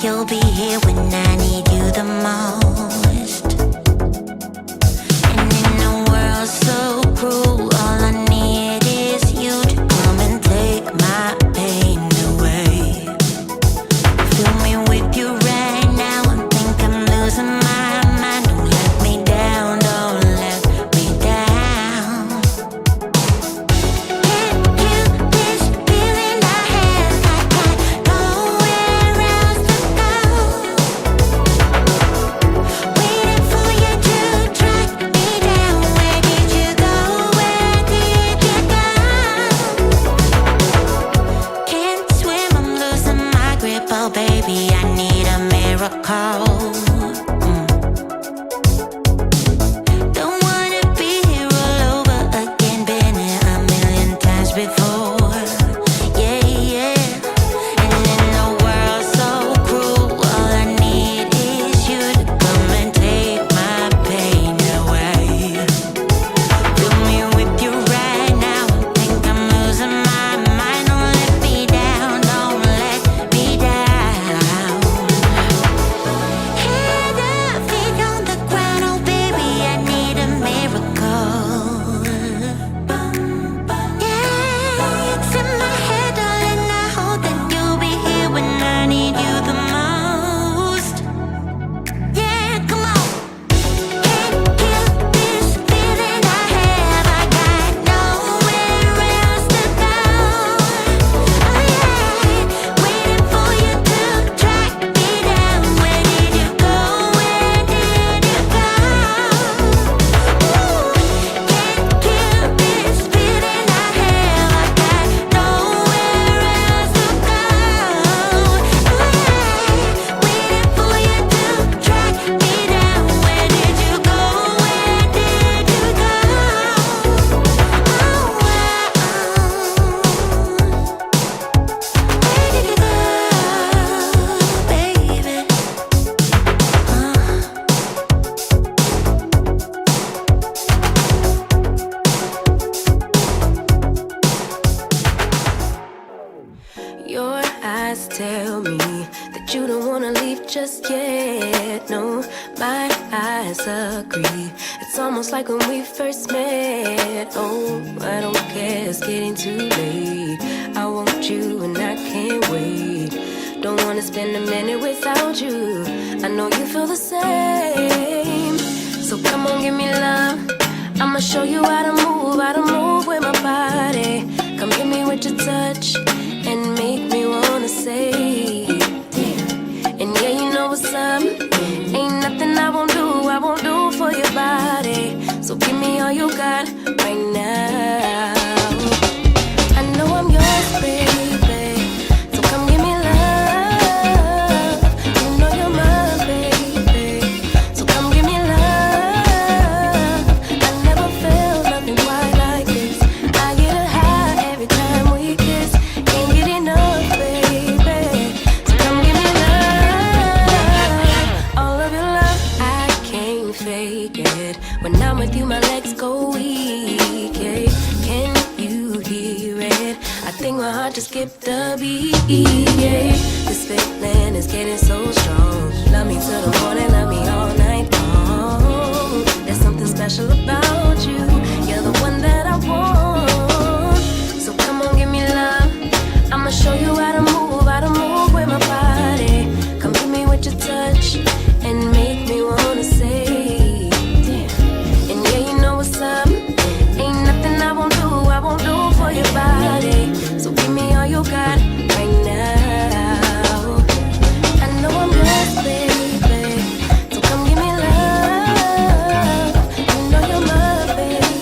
you'll be here when I need you the most. And in a world so cruel, all I need is you to come and take my pain away. Fill me with you right now, I think I'm losing my mind. Don't let me down, don't let me down. Can't you this feeling I have? I got nowhere else to go. Waiting for you to track me down. Where did you go? Where did you go? Can't swim, I'm losing my grip. Oh baby, I need a miracle. Don't wanna be here all over again. Been here a million times before. Yeah, yeah. And in a world so cruel, all I need is you to come and take my pain away. Fill me with you right now, I think I'm losing my mind. Don't let me down, don't let me down. Head up, feet on the ground, oh baby, I need a miracle. Yeah, it's in my head, darling, I hope that you'll be here when I need you the most. Yeah, come on. Can't kill this feeling I have, I got nowhere else to go. Oh yeah, waiting for you to track me down. Where did you go? Where did you go? Can't kill this feeling I have, I got nowhere else to go. Oh yeah, waiting for you to track me down. Where did you go? Where did you go? Where did you go, baby? Your eyes tell me that you don't wanna leave just yet. No, my eyes agree. It's almost like when we first met. Oh, I don't care, it's getting too late. I want you and I can't wait. Don't wanna spend a minute without you. I know you feel the same. So come on, give me love. I'ma show you how to move with my body. Come give me with your touch and make me wanna say, damn. And yeah, you know what's up. Ain't nothing I won't do for your body. So give me all you got right now. I know I'm yours, baby. So come give me love. You know you're mine, baby. So come give me love. I never felt nothing quite like this. I get a high every time we kiss. Can't get enough, baby. So come give me love. All of your love, I can't fake it. When I'm with you, my legs go weak. Yeah. Can you hear it? I think my heart just skipped a beat. Yeah. This feeling is getting so strong. Love me till the morning, love me all night long. There's something special about you. You're the one that I want. So come on, give me love. I'ma show you how to move with my body. Come hit me with your touch and make me wanna say, damn. And yeah, you know what's up. Ain't nothing I won't do for your body. So give me all you got right now. I know I'm yours, baby. So come give me love. You know you're my baby.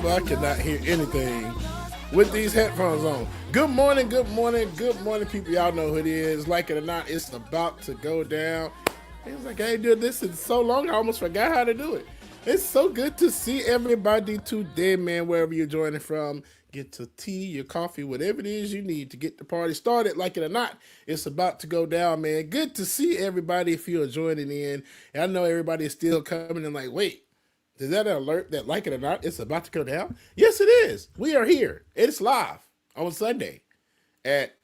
I cannot hear anything with these headphones on. Good morning, good morning, good morning, people. Y'all know who it is. Like it or not, it's about to go down. It's like I ain't doing this in so long, I almost forgot how to do it. It's so good to see everybody today, man, wherever you're joining from. Get your tea, your coffee, whatever it is you need to get the party started. Like it or not, it's about to go down, man. Good to see everybody if you're joining in. And I know everybody is still coming and like, wait, is that an alert that, like it or not, it's about to go down? Yes, it is. We are here. It's live on Sunday at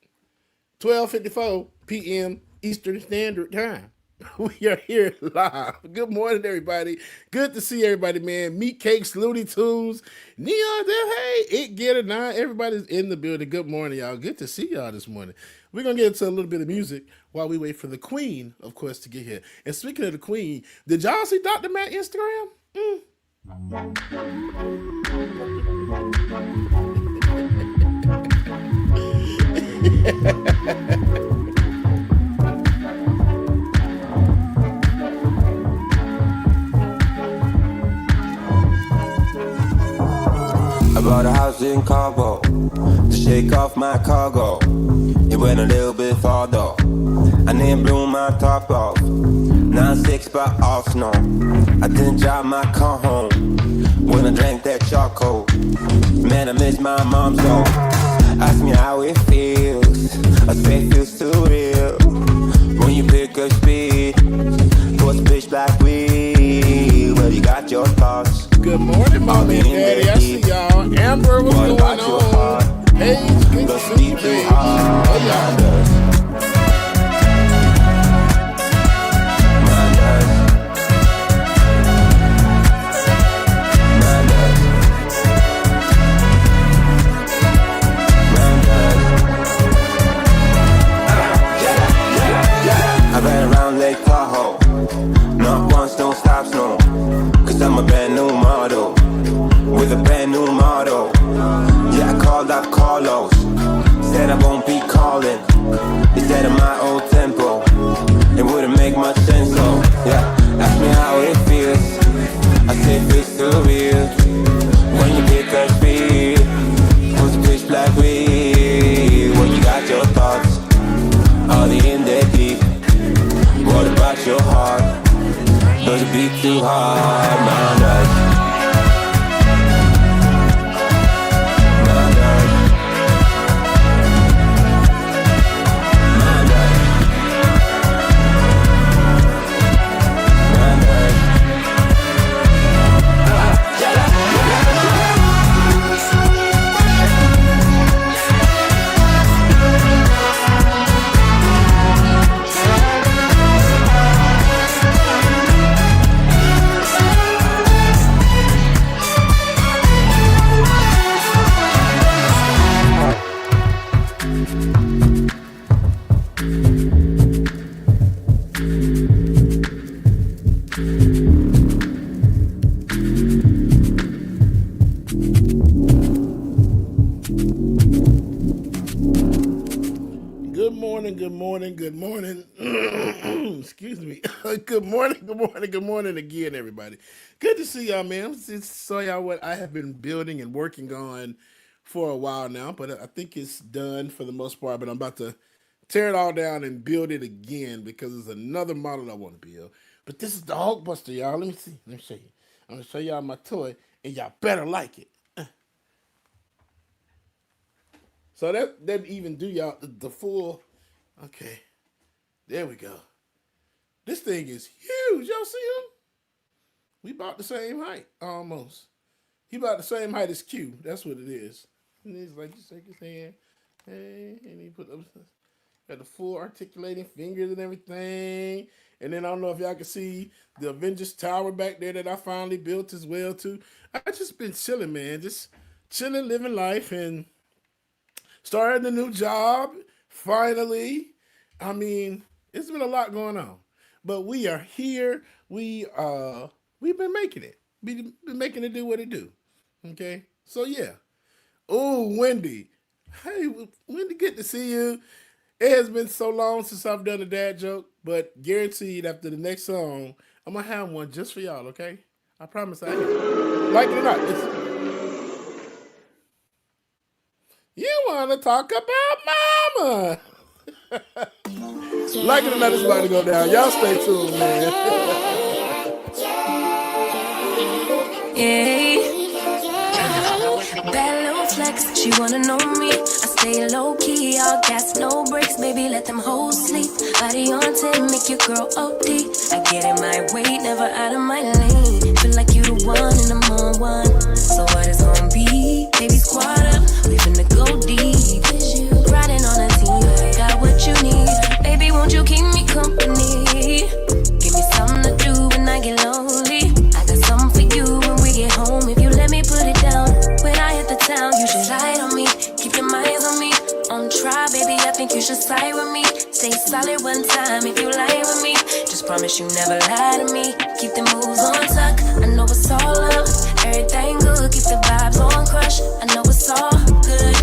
12:54 p.m. Eastern Standard Time. We are here live. Good morning, everybody. Good to see everybody, man. Meat Cakes, Looney Tunes, Neon, hey, It Get It Nine. Everybody's in the building. Good morning, y'all. Good to see y'all this morning. We're going to get into a little bit of music while we wait for the Queen, of course, to get here. And speaking of the Queen, did y'all see Dr. Matt Instagram? I bought a house in Cabo to shake off my cargo. It went a little bit far though. I didn't blow my top off. 9-6 by Arsenal. I didn't drive my car home when I drank that charcoal. Man, I miss my mom so. Ask me how it feels. I say it feels too real. When you pick up speed towards pitch black weed. Well, you got your thoughts. Good morning, mommy and daddy. I see y'all. Amber, what's going on? Hey, good to see you, baby. Oh, y'all. I ran around Lake Tahoe, not once, don't stop, no. Cause I'm a brand new model, with a brand new model. Yeah, I called up Carlos, said I won't be calling. Instead of my old tempo, it wouldn't make much sense, so yeah, ask me how it feels. I say it feels too real. When you pick up speed, what's pitch black weed? When you got your thoughts, are they in there deep? What about your heart? Does it beat too hard? My God. Good morning. Excuse me. Good morning again, everybody. Good to see y'all, man. Saw y'all what I have been building and working on for a while now, but I think it's done for the most part. But I'm about to tear it all down and build it again because there's another model I want to build. But this is the Hulkbuster, y'all. Let me see. Let me show you. I'm gonna show y'all my toy, and y'all better like it. So that didn't even do y'all the full. Okay, there we go. This thing is huge. Y'all see him? We about the same height, almost. He about the same height as Q. That's what it is. And he's like, you shake his hand, hey, and he put up, got the full articulating fingers and everything. And then I don't know if y'all can see the Avengers Tower back there that I finally built as well too. I just been chilling, man. Just chilling, living life, and starting a new job. Finally, I mean, it's been a lot going on, but we are here. We've been making it. We've been making it do what it do. Okay, so yeah. Oh, Wendy. Hey, Wendy, good to see you. It has been so long since I've done a dad joke, but guaranteed after the next song, I'm gonna have one just for y'all. Okay, I promise I am. Like it or not, want to talk about mama. Like it or not, it's about to go down. Y'all stay tuned, man. Bad little flex, she wanna know me. I stay low key, all gas, no brakes. Baby, let them hoes sleep. Body on 10, make your girl OD. I get in my way, never out of my lane. Feel like you the one and I'm on one. So what it's gonna be? Baby, squad up, we finna go deep. Riding on a team, got what you need. Baby, won't you keep me company? Give me something to do when I get lonely. I got something for you when we get home. If you let me put it down, when I hit the town, you should ride on me. Keep your minds on me. On try, baby, I think you should side with me. Stay solid one time if you lie with me. Just promise you never lie to me. Keep the moves on tuck. I know it's all love. Everything good. Keep the vibes on crush. I know it's all good.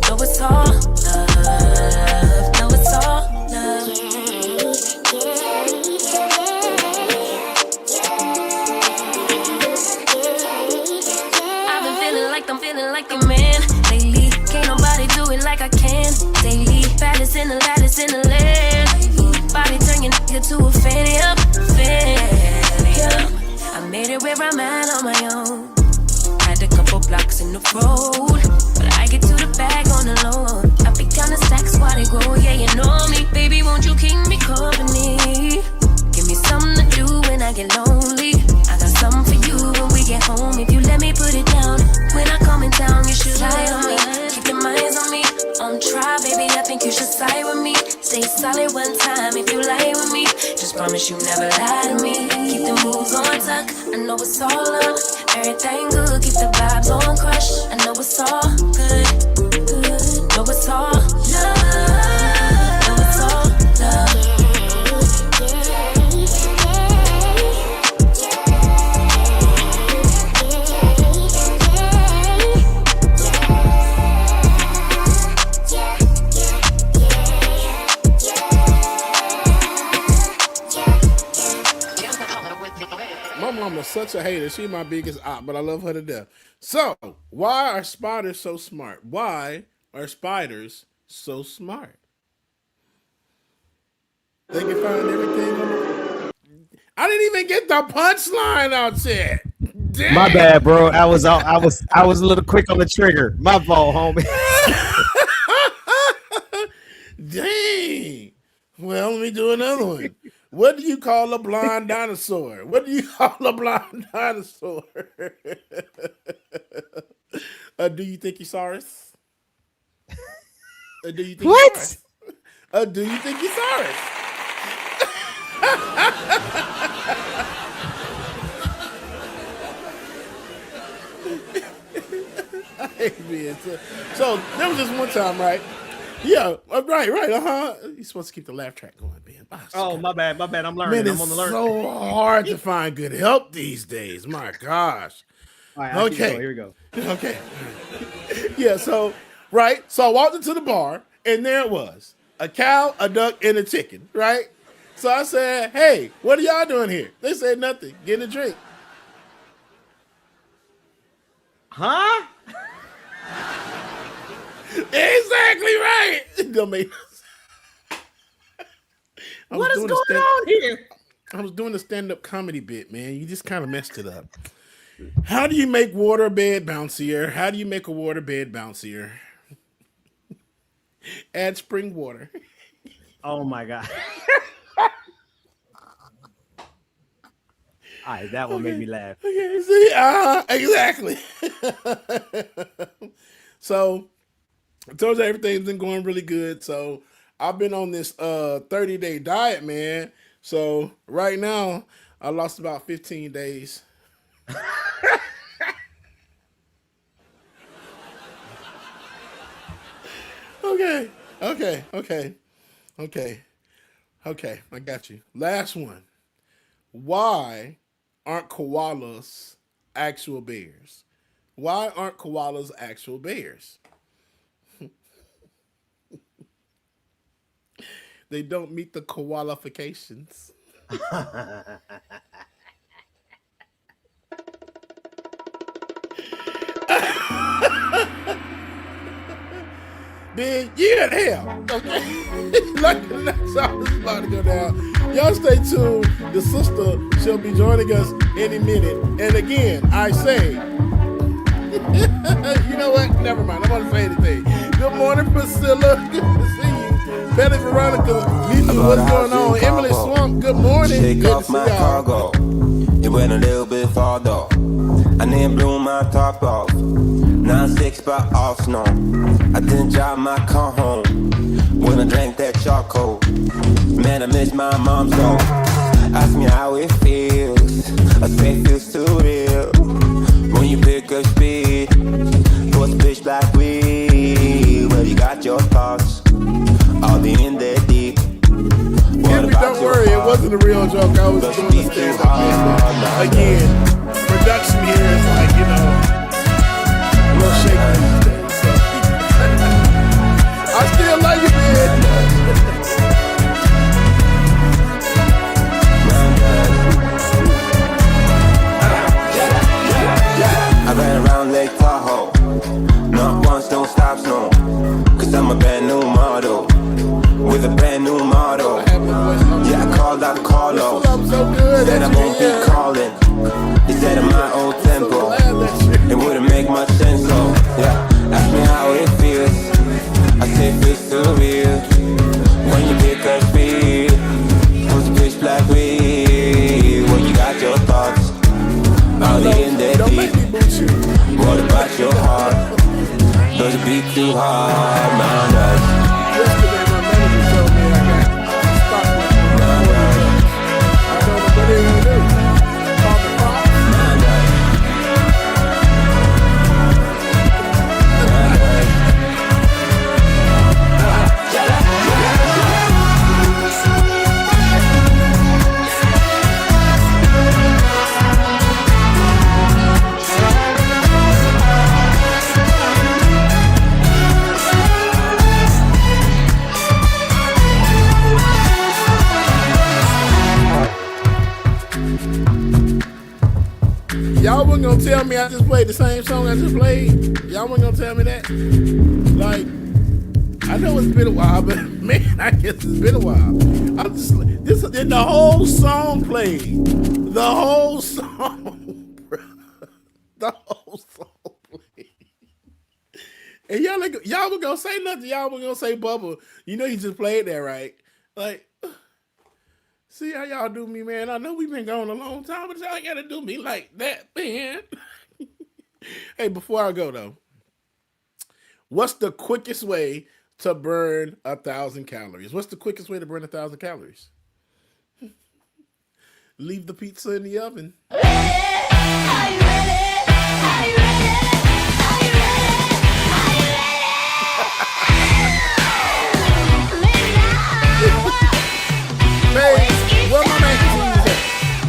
Know it's all love. Know it's all love. I've been feeling like I'm feeling like a man lately. Can't nobody do it like I can daily. Baddest in the lattice in the land. Body turn your nigga to a fanny up, fanny up. I made it where I'm at on my own. Had a couple blocks in the road, but I get to the bag on the low. I pick down the stacks while they grow. Yeah, you know me, baby. Won't you keep me company? Give me something to do when I get lonely. I got something for you when we get home. If you let me put it down, when I come in town, you should ride on me. Keep your minds on me. On try, baby, I think you should side with me. Stay solid one time if you lie with me. Just promise you never lie to me. Keep the moves on tuck. I know it's all love. Everything good. Keep the vibes on crush. I know it's all good. Know it's all love. Know it's all love. My mama's such a hater. She my biggest op, but I love her to death. So, why are spiders so smart? Why are spiders so smart? They can find everything on the... I didn't even get the punchline out yet. Damn. My bad, bro. I was a little quick on the trigger. My fault, homie. Dang. Well, let me do another one. What do you call a blind dinosaur? What do you call a blind dinosaur? Do you think he saw us? Do you think What? He saw us? Do you think he saw us? I hate being so there was this one time, right? Yeah, right, You're supposed to keep the laugh track going, man. Oh, my bad. I'm learning. Man, I'm on the it's learn. so hard to find good help these days. My gosh. All right, Okay. Here we go. Okay. Yeah, so, right? So I walked into the bar, and there it was. A cow, a duck, and a chicken, right? So I said, hey, what are y'all doing here? They said nothing. Getting a drink. Huh? Exactly right. It don't make no sense. What is going on here? I was doing a stand-up comedy bit, man. You just kind of messed it up. How do you make water bed bouncier? How do you make a water bed bouncier? Add spring water. Oh my god. All right, that one made me laugh. Okay, see, exactly. So, I told you everything's been going really good. So, I've been on this 30-day diet, man. So, right now, I lost about 15 days. Okay. I got you. Last one. Why aren't koalas actual bears? Why aren't koalas actual bears? They don't meet the qualifications. then you in hell. Okay? Like that's how this is about to go down. Y'all stay tuned. The sister shall be joining us any minute. And again, I say, you know what? Never mind. I don't want to say anything. Good morning, Priscilla. Good to see you. Betty Veronica, Lisa, what's going on? Emily Swamp, good morning. Take Good off to my see y'all. cargo. It went a little bit far though. I didn't blow my top off. 9-6 by off snow. I didn't drive my car home when I drank that charcoal. Man, I miss my mom so. Ask me how it feels. I say it feels too real. When you pick up speed, post bitch black weed. Well, you got your thoughts. All the in there deep. Give me, don't worry, it wasn't a real joke. I was doing a stand-up. Again, production here is like, you know, a little shaky these days. So. I still love you, man. I ran around Lake Tahoe. Not once, don't stop, no. Cause I'm a brand new model. With a brand new model. Yeah, I called out Carlo. Said I won't be calling. He said in my old tempo. It wouldn't make much sense, so yeah. Ask me how it feels. I say it feels too real. When you pick up speed, what's pitch black weed? When you got your thoughts, all the in there deep. What about your heart? Does it beat too hard? Man, Yesterday, my manager told me I got stopped with my I told him, what are you going to do? Call the cops? Y'all wasn't gonna tell me I just played the same song I just played. Y'all wasn't gonna tell me that. Like, I know it's been a while, but man, I guess it's been a while. I'm just this and the whole song played. The whole song, bro. The whole song played. And y'all were gonna say nothing. Y'all were gonna say Bubba. You know you just played that, right? Like, see how y'all do me, man. I know we've been going a long time, but y'all gotta do me like that, man. Hey, before I go though, what's the quickest way to burn 1,000 calories? What's the quickest way to burn 1,000 calories? Leave the pizza in the oven. Are you ready? Are you ready? Are you ready? Are you ready? Hey, where my man Keys at?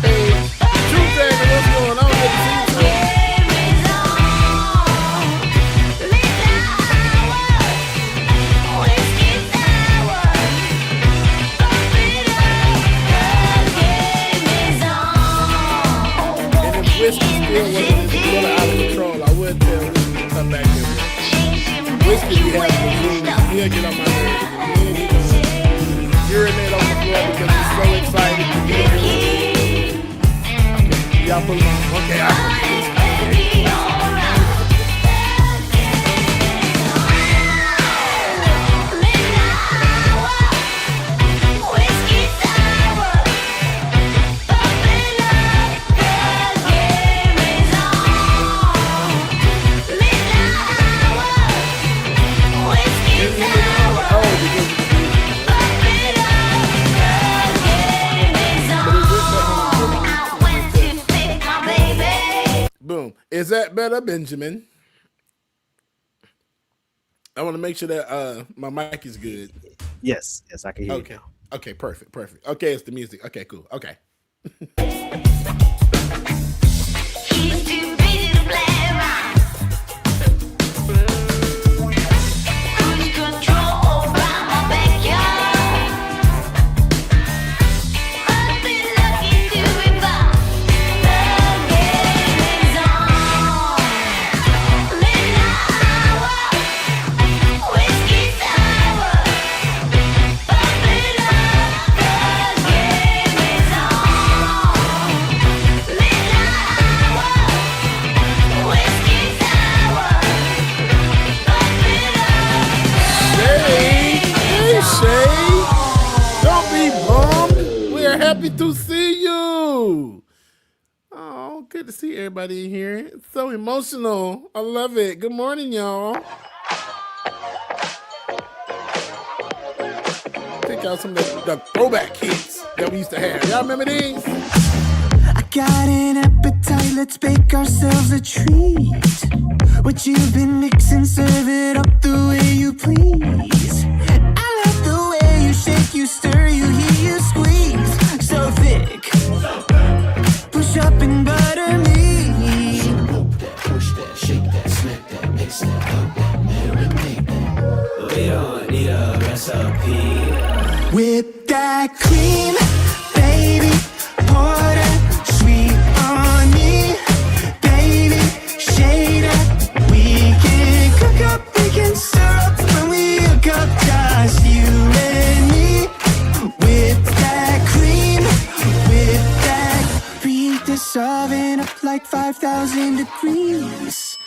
Hey, Tuesday, what's going on? Good to see you too. And if whiskey still wasn't a little out of control, I would tell him to come back here. Whiskey be having a dream. He'll get on my nerves. Urinate on the floor because he's so excited to get here. Okay, y'all put him on. Okay, I boom. Is that better, Benjamin? I want to make sure that my mic is good. Yes, I can hear Okay. you. Okay, perfect. Okay, it's the music. Okay, cool. Okay. He's too busy to play around. Lose control over my backyard. I've been lucky to be found. The game is on. Midnight hour, whiskey's Happy to see you. Oh, good to see everybody in here. It's so emotional. I love it. Good morning, y'all. Take out some of the throwback hits that we used to have. Y'all remember these? I got an appetite, let's bake ourselves a treat. What you've been mixing, serve it up the way you please. I love the way you shake, you stir, you hear, you squeeze. So thick, push up and butter me. Poke that, push that, shake that, smack that, mix that, hug that, marinate that. We don't need a recipe. Whip that cream, baby, pour that sweet on me. Baby, shade up, we can cook up, we can stir up when we hook up, just you and me. Whip that cream, whip that. Preheat this oven up like 5,000 degrees.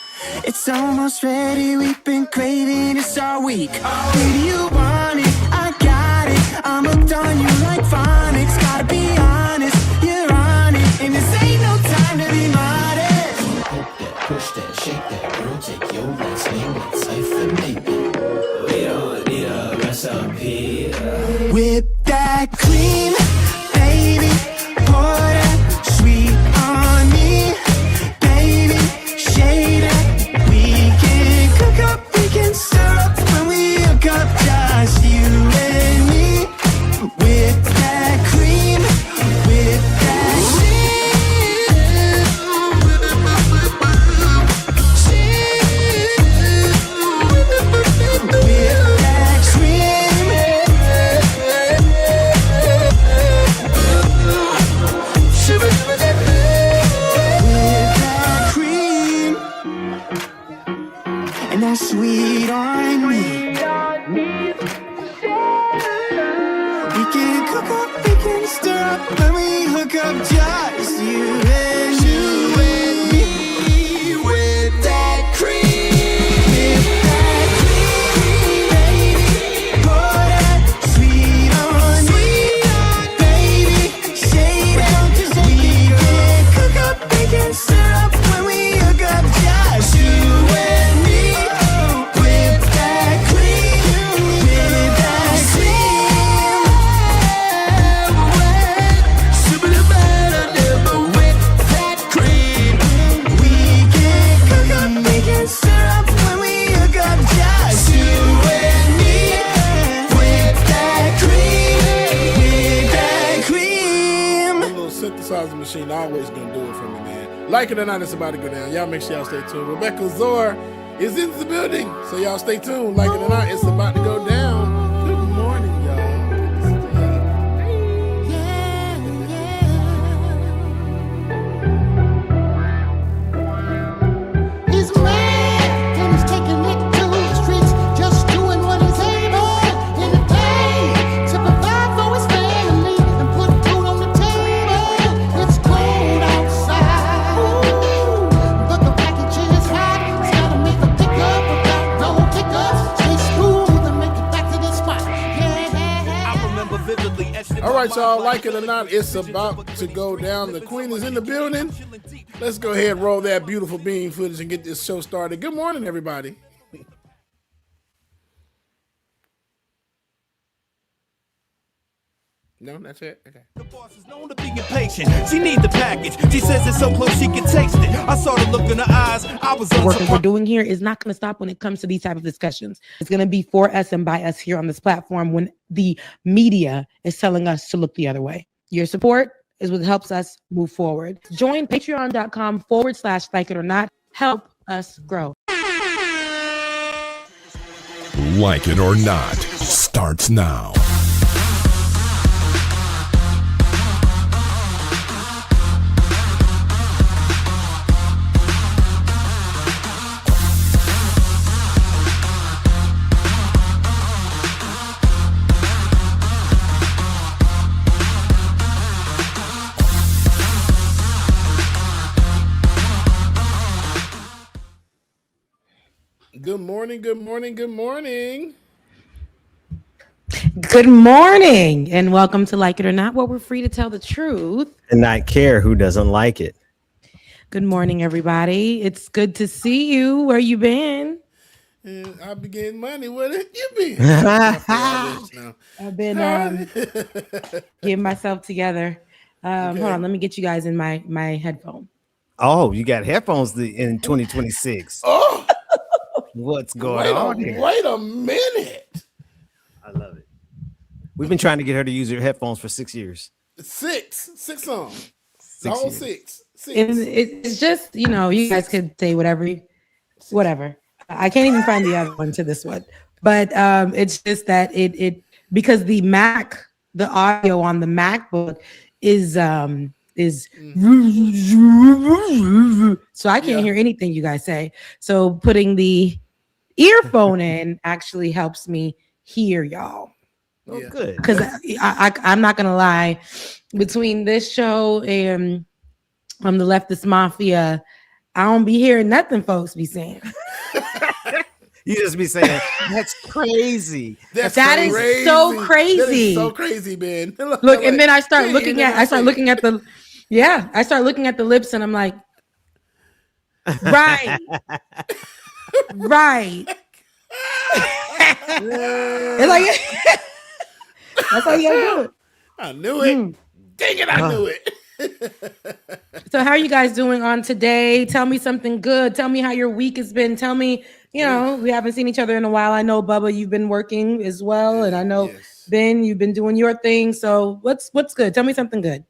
It's almost ready, we've been craving this all week. Baby, you want it, I got it. I'm hooked on you like phonics. Gotta be honest, you're on it, and this ain't no time to be modest. Poke that, push that, shake that, girl, take your last name, let's hyphenate it. We don't need a recipe. Whip that cream, baby, pour that sweet on me. Baby, shade up, we can cook up, we can stir up when we hook up, just you and me. With that cream, with that cream, and that sweet on me. We can cook up, we can stir up when we hook up, just you and me. With that cream, baby, pour that sweet on me. Baby, shade up, we can cook up, we can stir up when we hook up, just you and me. With that cream, with that cream. Super better, never with that cream. We can cook up, we can stir up when we hook up, just you and me. With that cream, with that cream. A little synthesizer machine always gonna do it for me, man. Like it or not, it's about to go down. Y'all make sure y'all stay tuned. Rebecca Azor is in the building, so y'all stay tuned. Like it or not, it's about to go down. Good morning, y'all. Good to see you. He's mad and he's taking it to the streets, just doing what he's able in the day to provide for his family and put food on the table. It's cold outside, but the package is hot. It's gotta make a pickup without no hiccups. Stay smooth and make it back to the spot. Yeah. I remember vividly. All right, y'all. Like it or not, it's about to go down. The queen is in the building. Let's go ahead and roll that beautiful bean footage and get this show started. Good morning, everybody. No, that's it? Okay. The boss is known to be impatient. She need the package. She says it's so close she can taste it. I saw the look in her eyes. I was The work that we're doing here is not going to stop when it comes to these type of discussions. It's going to be for us and by us here on this platform when the media is telling us to look the other way. Your support is what helps us move forward. Join patreon.com/like it or not. Help us grow. Like It or Not starts now. Good morning, good morning, good morning. Good morning and welcome to Like It or Not, where we're free to tell the truth and not care who doesn't like it. Good morning, everybody. It's good to see you. Where you been? And I be getting money. Where you been? Now. I've been getting myself together. Hold on, let me get you guys in my headphone. Oh, you got headphones in 2026. Oh, what's going on here? Wait a minute. I love it. We've been trying to get her to use her headphones for 6 years. Six on. The whole six. It's just, you guys could say whatever. I can't even find the other one to this one, but it's just that it because the audio on the MacBook is so I can't hear anything you guys say. So putting the earphone in actually helps me hear y'all. Oh, good. Because I'm not gonna lie, between this show and the Leftist Mafia, I don't be hearing nothing folks be saying. You just be saying that's crazy. That is so crazy. That is so crazy, man. Look, and then I start looking at the lips, and I'm like, right. It's like that's how you gotta do it. I knew it. Dang it, I knew it. So how are you guys doing on today? Tell me something good. Tell me how your week has been. Tell me, we haven't seen each other in a while. I know, Bubba, you've been working as well. And I know, Ben, you've been doing your thing. So what's good? Tell me something good.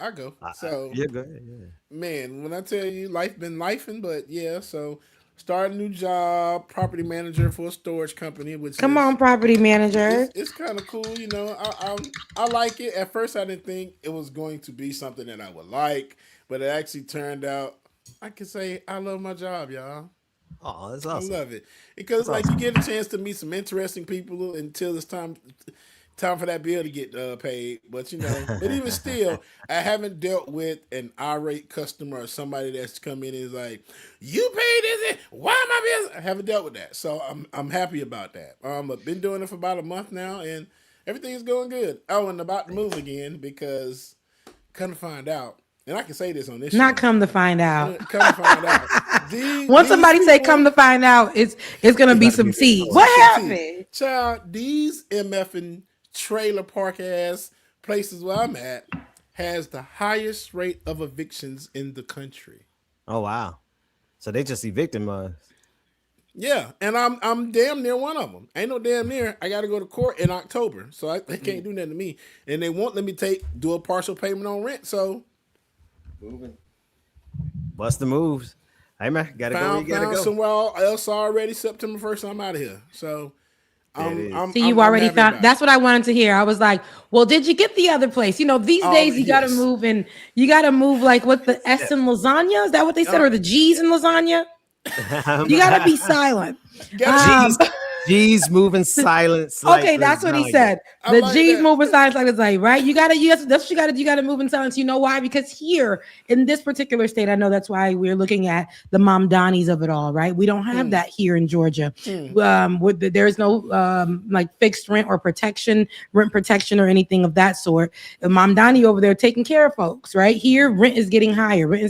I go. So, yeah, go ahead. Yeah. Man, when I tell you life been lifing, but yeah, so start a new job, property manager for a storage company. Come on, property manager. It's kind of cool, I like it. At first, I didn't think it was going to be something that I would like, but it actually turned out. I can say I love my job, y'all. Oh, that's awesome. I love it because you get a chance to meet some interesting people until it's time for that bill to get paid. But but even still, I haven't dealt with an irate customer or somebody that's come in and is like, "You paid this? Why am I busy?" I haven't dealt with that, so I'm happy about that. I've been doing it for about a month now, and everything's going good. Oh, and about to move again because come to find out, and I can say this on this. Not show. Come to find out. Come to find out. Once somebody say "come to find out," it's gonna be some tea. What happened, child? These MFing trailer park ass places where I'm at has the highest rate of evictions in the country. Oh wow! So they just evicted us. Yeah, and I'm damn near one of them. Ain't no damn near. I got to go to court in October, so they can't do nothing to me, and they won't let me do a partial payment on rent. So moving. What's the moves? Hey man, gotta go. Found somewhere else already. September 1st, I'm out of here. So. You already found. That's what I wanted to hear. I was like, "Well, did you get the other place?" These days you gotta move, and you gotta move like what the S in lasagna is that what they said, or the G's in lasagna? You gotta be silent. G's moving silence. Okay, that's what he said. The G's moving silence like it's like, right? That's what you gotta do. You gotta move in silence. You know why? Because here in this particular state, I know that's why we're looking at the Mom Donnies of it all, right? We don't have that here in Georgia. There's no like fixed rent or rent protection or anything of that sort. The Mom Donnie over there taking care of folks, right? Here, rent is getting higher, and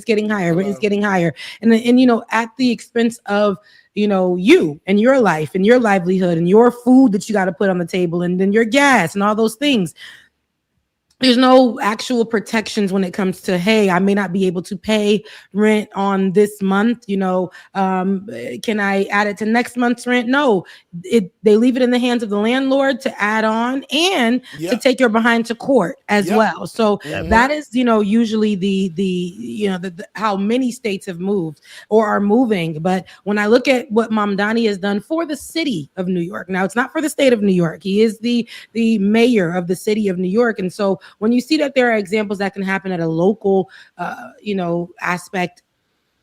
at the expense of you and your life and your livelihood and your food that you got to put on the table and then your gas and all those things. There's no actual protections when it comes to, hey, I may not be able to pay rent on this month. Can I add it to next month's rent? No, they leave it in the hands of the landlord to add on and to take your behind to court as well. So that is, usually the how many states have moved or are moving. But when I look at what Mamdani has done for the city of New York, now it's not for the state of New York. He is the mayor of the city of New York. And so when you see that there are examples that can happen at a local, aspect,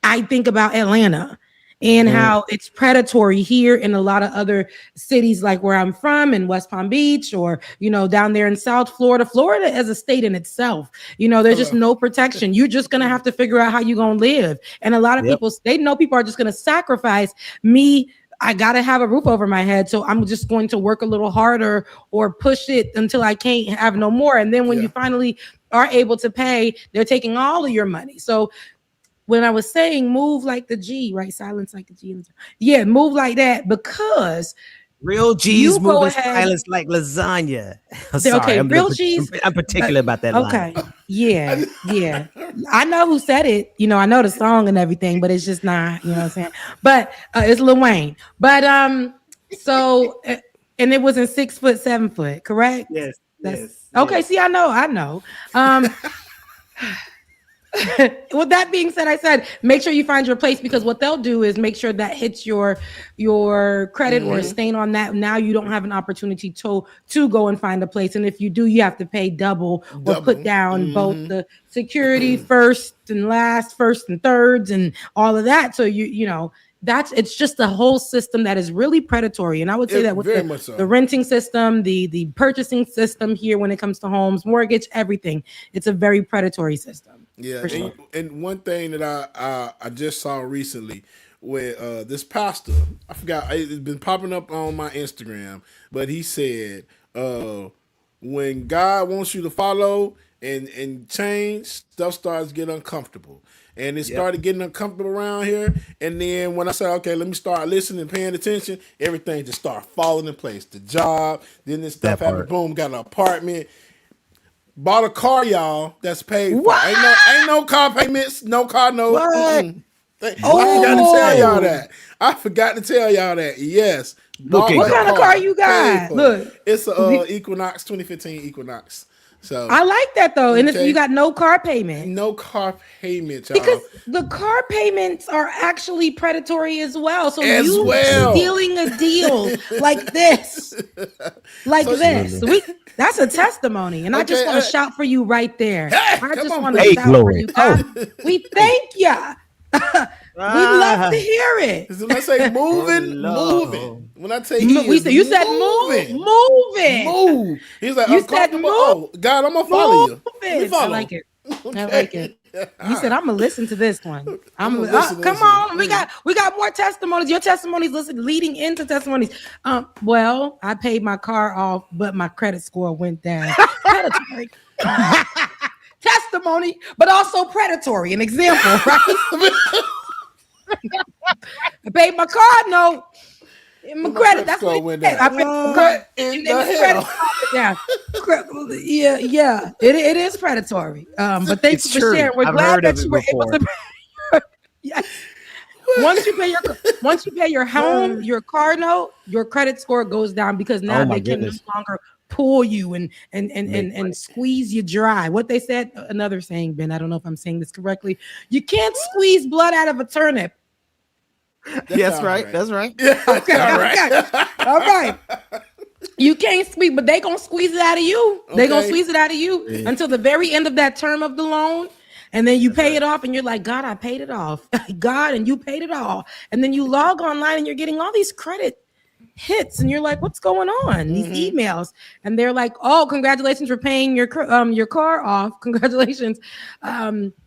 I think about Atlanta and how it's predatory here in a lot of other cities, like where I'm from in West Palm Beach or, down there in South Florida. Florida as a state in itself, there's just no protection. You're just going to have to figure out how you're going to live. And a lot of people, they know people are just going to sacrifice me I gotta have a roof over my head, so I'm just going to work a little harder or push it until I can't have no more. And then when you finally are able to pay, they're taking all of your money. So when I was saying move like the G, right? Silence like the G. Yeah, move like that, because real G's move in silence like lasagna. Sorry, okay, real G's. I'm particular about that okay. line. Yeah. I know who said it. You know, I know the song and everything, but it's just not, you know what I'm saying? But it's Lil Wayne. But so and it was in 6 foot, 7 foot, correct? Yes. Okay, see, I know. With that being said, I said make sure you find your place, because what they'll do is make sure that hits your credit or a stain on that. Now you don't have an opportunity to go and find a place, and if you do, you have to pay double. Or put down both the security first and last, first and thirds, and all of that. So you know. It's just a whole system that is really predatory. And I would say that with the renting system, the purchasing system here when it comes to homes, mortgage, everything, it's a very predatory system. Yeah. Sure. And one thing that I just saw recently with this pastor, I forgot, it's been popping up on my Instagram, but he said, when God wants you to follow and change, stuff starts to get uncomfortable. And it started getting uncomfortable around here. And then when I said, okay, let me start listening and paying attention, everything just started falling in place. The job, then this stuff happened, boom, got an apartment. Bought a car, y'all, that's paid for. Ain't no car payments, no car note. I forgot to tell y'all that. Yes. What kind of car you got? Look. It's a Equinox, 2015 Equinox. So I like that though, and you got no car payment. No car payment, y'all. Because the car payments are actually predatory as well. So stealing a deal like this, that's a testimony, and I just want to shout for you right there. I just want to shout for you. We thank ya. We love to hear it. When I say moving. When I say you said moving. Move. He's like, you said move. Oh, God, I'm gonna follow you. I like it. I like it. You said I'm gonna listen to this one. Come on, we got more testimonies. Your testimonies leading into testimonies. Well, I paid my car off, but my credit score went down. Predatory. Testimony, but also predatory. An example, right? I paid my card note. My credit. That's what it said. I paid my card. Yeah. It is predatory. But thanks for sharing. We're glad that you were able to. Yes. Once you pay your home, your car note, your credit score goes down, because now they can no longer pull you and squeeze you dry. What they said, another saying, Ben, I don't know if I'm saying this correctly. You can't squeeze blood out of a turnip. That's right. That's right. Okay. All right. You can't squeeze, but they gonna squeeze it out of you. They gonna squeeze it out of you until the very end of that term of the loan. And then you pay it off and you're like, God, I paid it off. God, and you paid it all. And then you log online and you're getting all these credit hits and you're like, what's going on? These emails. And they're like, oh, congratulations for paying your car off. Congratulations.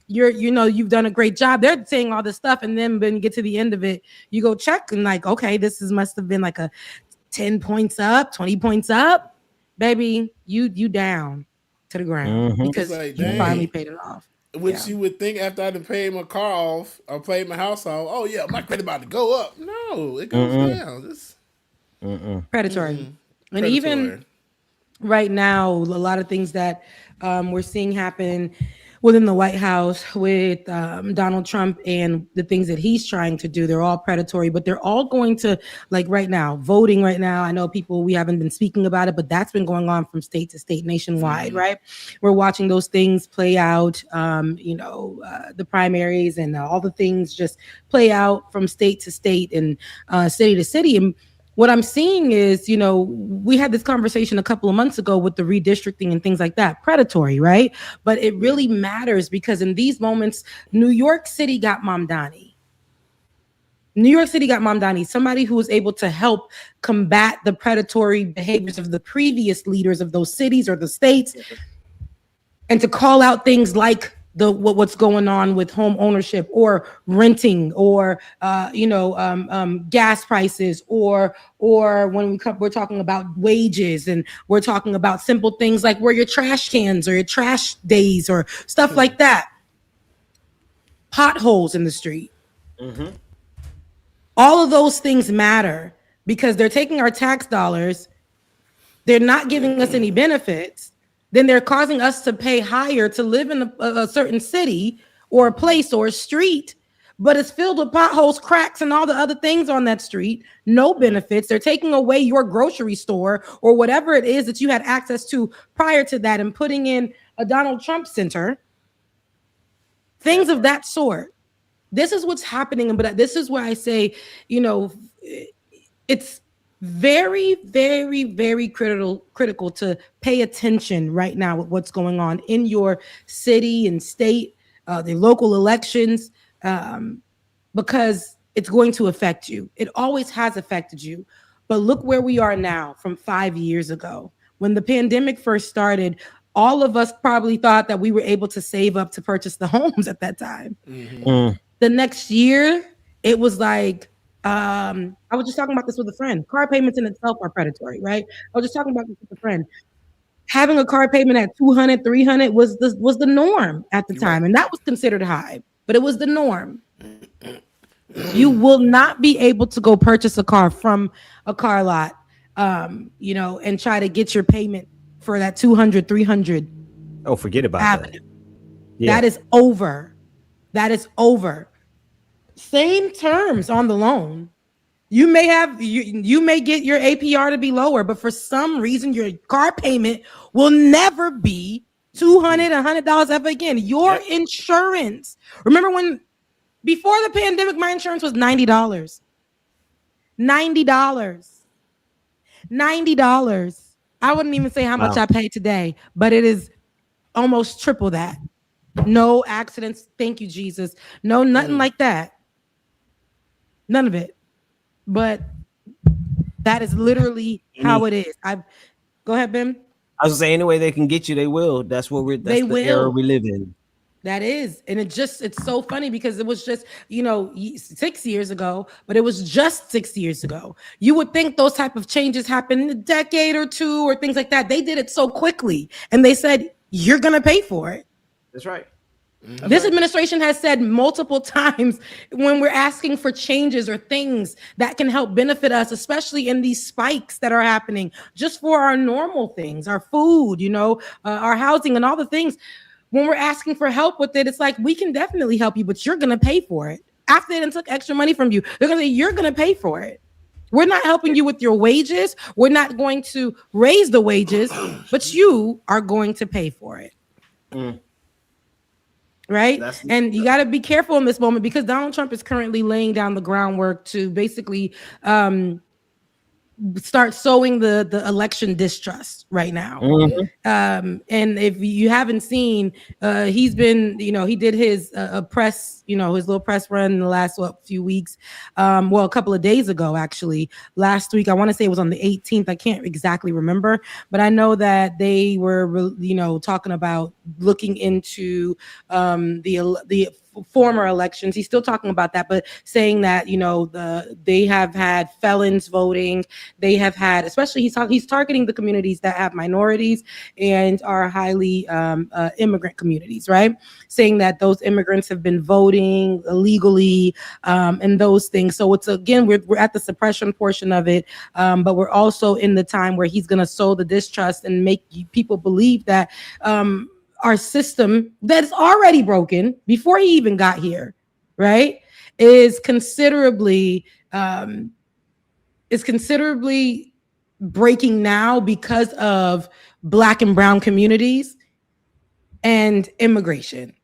You've done a great job. They're saying all this stuff. And then when you get to the end of it, you go check and like, okay, must have been like a 10 points up, 20 points up. Baby, you down to the ground because you finally paid it off. Which you would think after I paid my car off or paid my house off, oh yeah, my credit about to go up. No, it goes down. Predatory. And even right now, a lot of things that we're seeing happen within the White House with Donald Trump and the things that he's trying to do, they're all predatory, but they're all going to, like right now, voting right now. I know we haven't been speaking about it, but that's been going on from state to state nationwide, right? We're watching those things play out, the primaries and all the things just play out from state to state and city to city. And what I'm seeing is, we had this conversation a couple of months ago with the redistricting and things like that, predatory, right? But it really matters because in these moments, New York City got Mamdani. Somebody who was able to help combat the predatory behaviors of the previous leaders of those cities or the states, and to call out things like what's going on with home ownership or renting or gas prices or when we're talking about wages, and we're talking about simple things like where your trash cans or your trash days or stuff like that. Potholes in the street. All of those things matter because they're taking our tax dollars. They're not giving us any benefits. Then they're causing us to pay higher to live in a certain city or a place or a street, but it's filled with potholes, cracks, and all the other things on that street. No benefits. They're taking away your grocery store or whatever it is that you had access to prior to that and putting in a Donald Trump center. Things of that sort. This is what's happening. But this is where I say, it's very, very, very critical to pay attention right now with what's going on in your city and state, the local elections, because it's going to affect you. It always has affected you. But look where we are now from 5 years ago. When the pandemic first started, all of us probably thought that we were able to save up to purchase the homes at that time. The next year, it was like, I was just talking about this with a friend. Car payments in itself are predatory, right? I was just talking about this with a friend. Having a car payment at $200, $300 was the norm at the time, and that was considered high, but it was the norm. You will not be able to go purchase a car from a car lot, and try to get your payment for that $200, $300. Oh, forget about avenue. that. Yeah. That is over. That is over. Same terms on the loan. You may get your APR to be lower, but for some reason your car payment will never be $200, $100 ever again. Your insurance. Remember when before the pandemic, my insurance was $90. $90. I wouldn't even say how much I pay today, but it is almost triple that. No accidents. Thank you, Jesus. No, nothing like that. None of it. But that is literally how it is. Go ahead, Ben. I was gonna say, any way they can get you, they will. That's what that's the era we live in. That is. And it's so funny because it was just, 6 years ago, but it was just 6 years ago. You would think those type of changes happen in a decade or two or things like that. They did it so quickly and they said, you're going to pay for it. That's right. This administration has said multiple times when we're asking for changes or things that can help benefit us, especially in these spikes that are happening just for our normal things, our food, our housing and all the things. When we're asking for help with it, it's like, we can definitely help you, but you're going to pay for it. After they took extra money from you, they're going to say, you're going to pay for it. We're not helping you with your wages. We're not going to raise the wages, but you are going to pay for it. Right? And you got to be careful in this moment because Donald Trump is currently laying down the groundwork to basically start sowing the election distrust right now. And if you haven't seen, he's been, he did his press, his little press run in the last few weeks. A couple of days ago, actually, last week, I want to say it was on the 18th. I can't exactly remember, but I know that they were, talking about looking into the former elections. He's still talking about that, but saying that they have had felons voting. They have had, especially he's targeting the communities that have minorities and are highly immigrant communities, right? Saying that those immigrants have been voting illegally and those things. So it's again we're at the suppression portion of it, but we're also in the time where he's going to sow the distrust and make people believe that our system that's already broken before he even got here, right, is considerably breaking now because of Black and brown communities and immigration.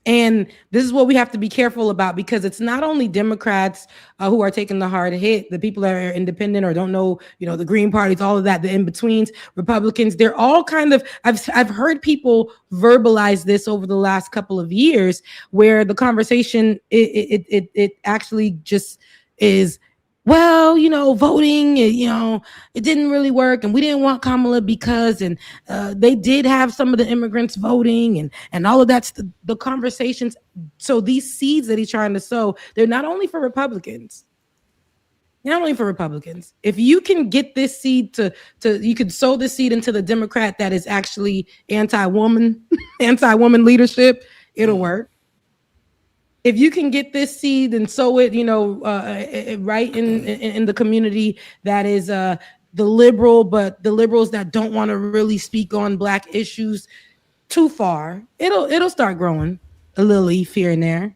And this is what we have to be careful about because it's not only Democrats who are taking the hard hit, the people that are independent or don't know, the Green parties, all of that, the in-betweens, Republicans, they're all kind of, I've heard people verbalize this over the last couple of years where the conversation, it actually just is well, voting, it didn't really work, and we didn't want Kamala because, and they did have some of the immigrants voting, and all of that's the conversations. So these seeds that he's trying to sow, they're not only for Republicans. Not only for Republicans. If you can get this seed you could sow this seed into the Democrat that is actually anti-woman leadership, it'll work. If you can get this seed and sow it, right in the community that is the liberal, but the liberals that don't want to really speak on Black issues too far, it'll start growing a little leaf here and there.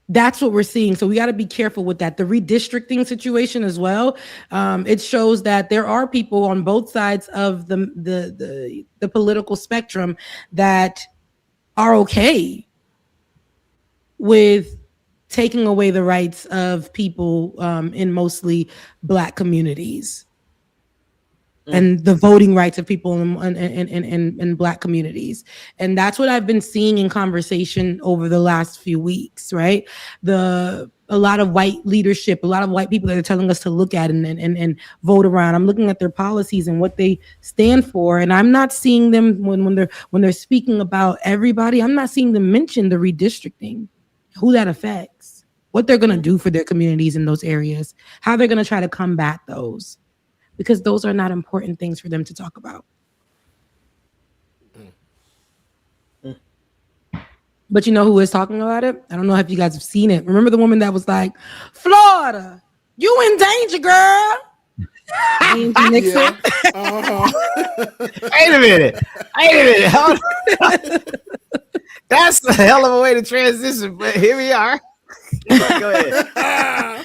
That's what we're seeing. So we got to be careful with that. The redistricting situation as well. It shows that there are people on both sides of the political spectrum that are okay with taking away the rights of people in mostly Black communities. And the voting rights of people in Black communities. And that's what I've been seeing in conversation over the last few weeks, right? A lot of white leadership, a lot of white people that are telling us to look at and vote around. I'm looking at their policies and what they stand for. And I'm not seeing them when they're speaking about everybody, I'm not seeing them mention the redistricting, who that affects, what they're gonna do for their communities in those areas, how they're gonna try to combat those. Because those are not important things for them to talk about. But you know who is talking about it? I don't know if you guys have seen it. Remember the woman that was like, Florida, you in danger, girl. Angie Nixon. Yeah. Wait a minute. Hold on. That's a hell of a way to transition, but here we are. Go ahead.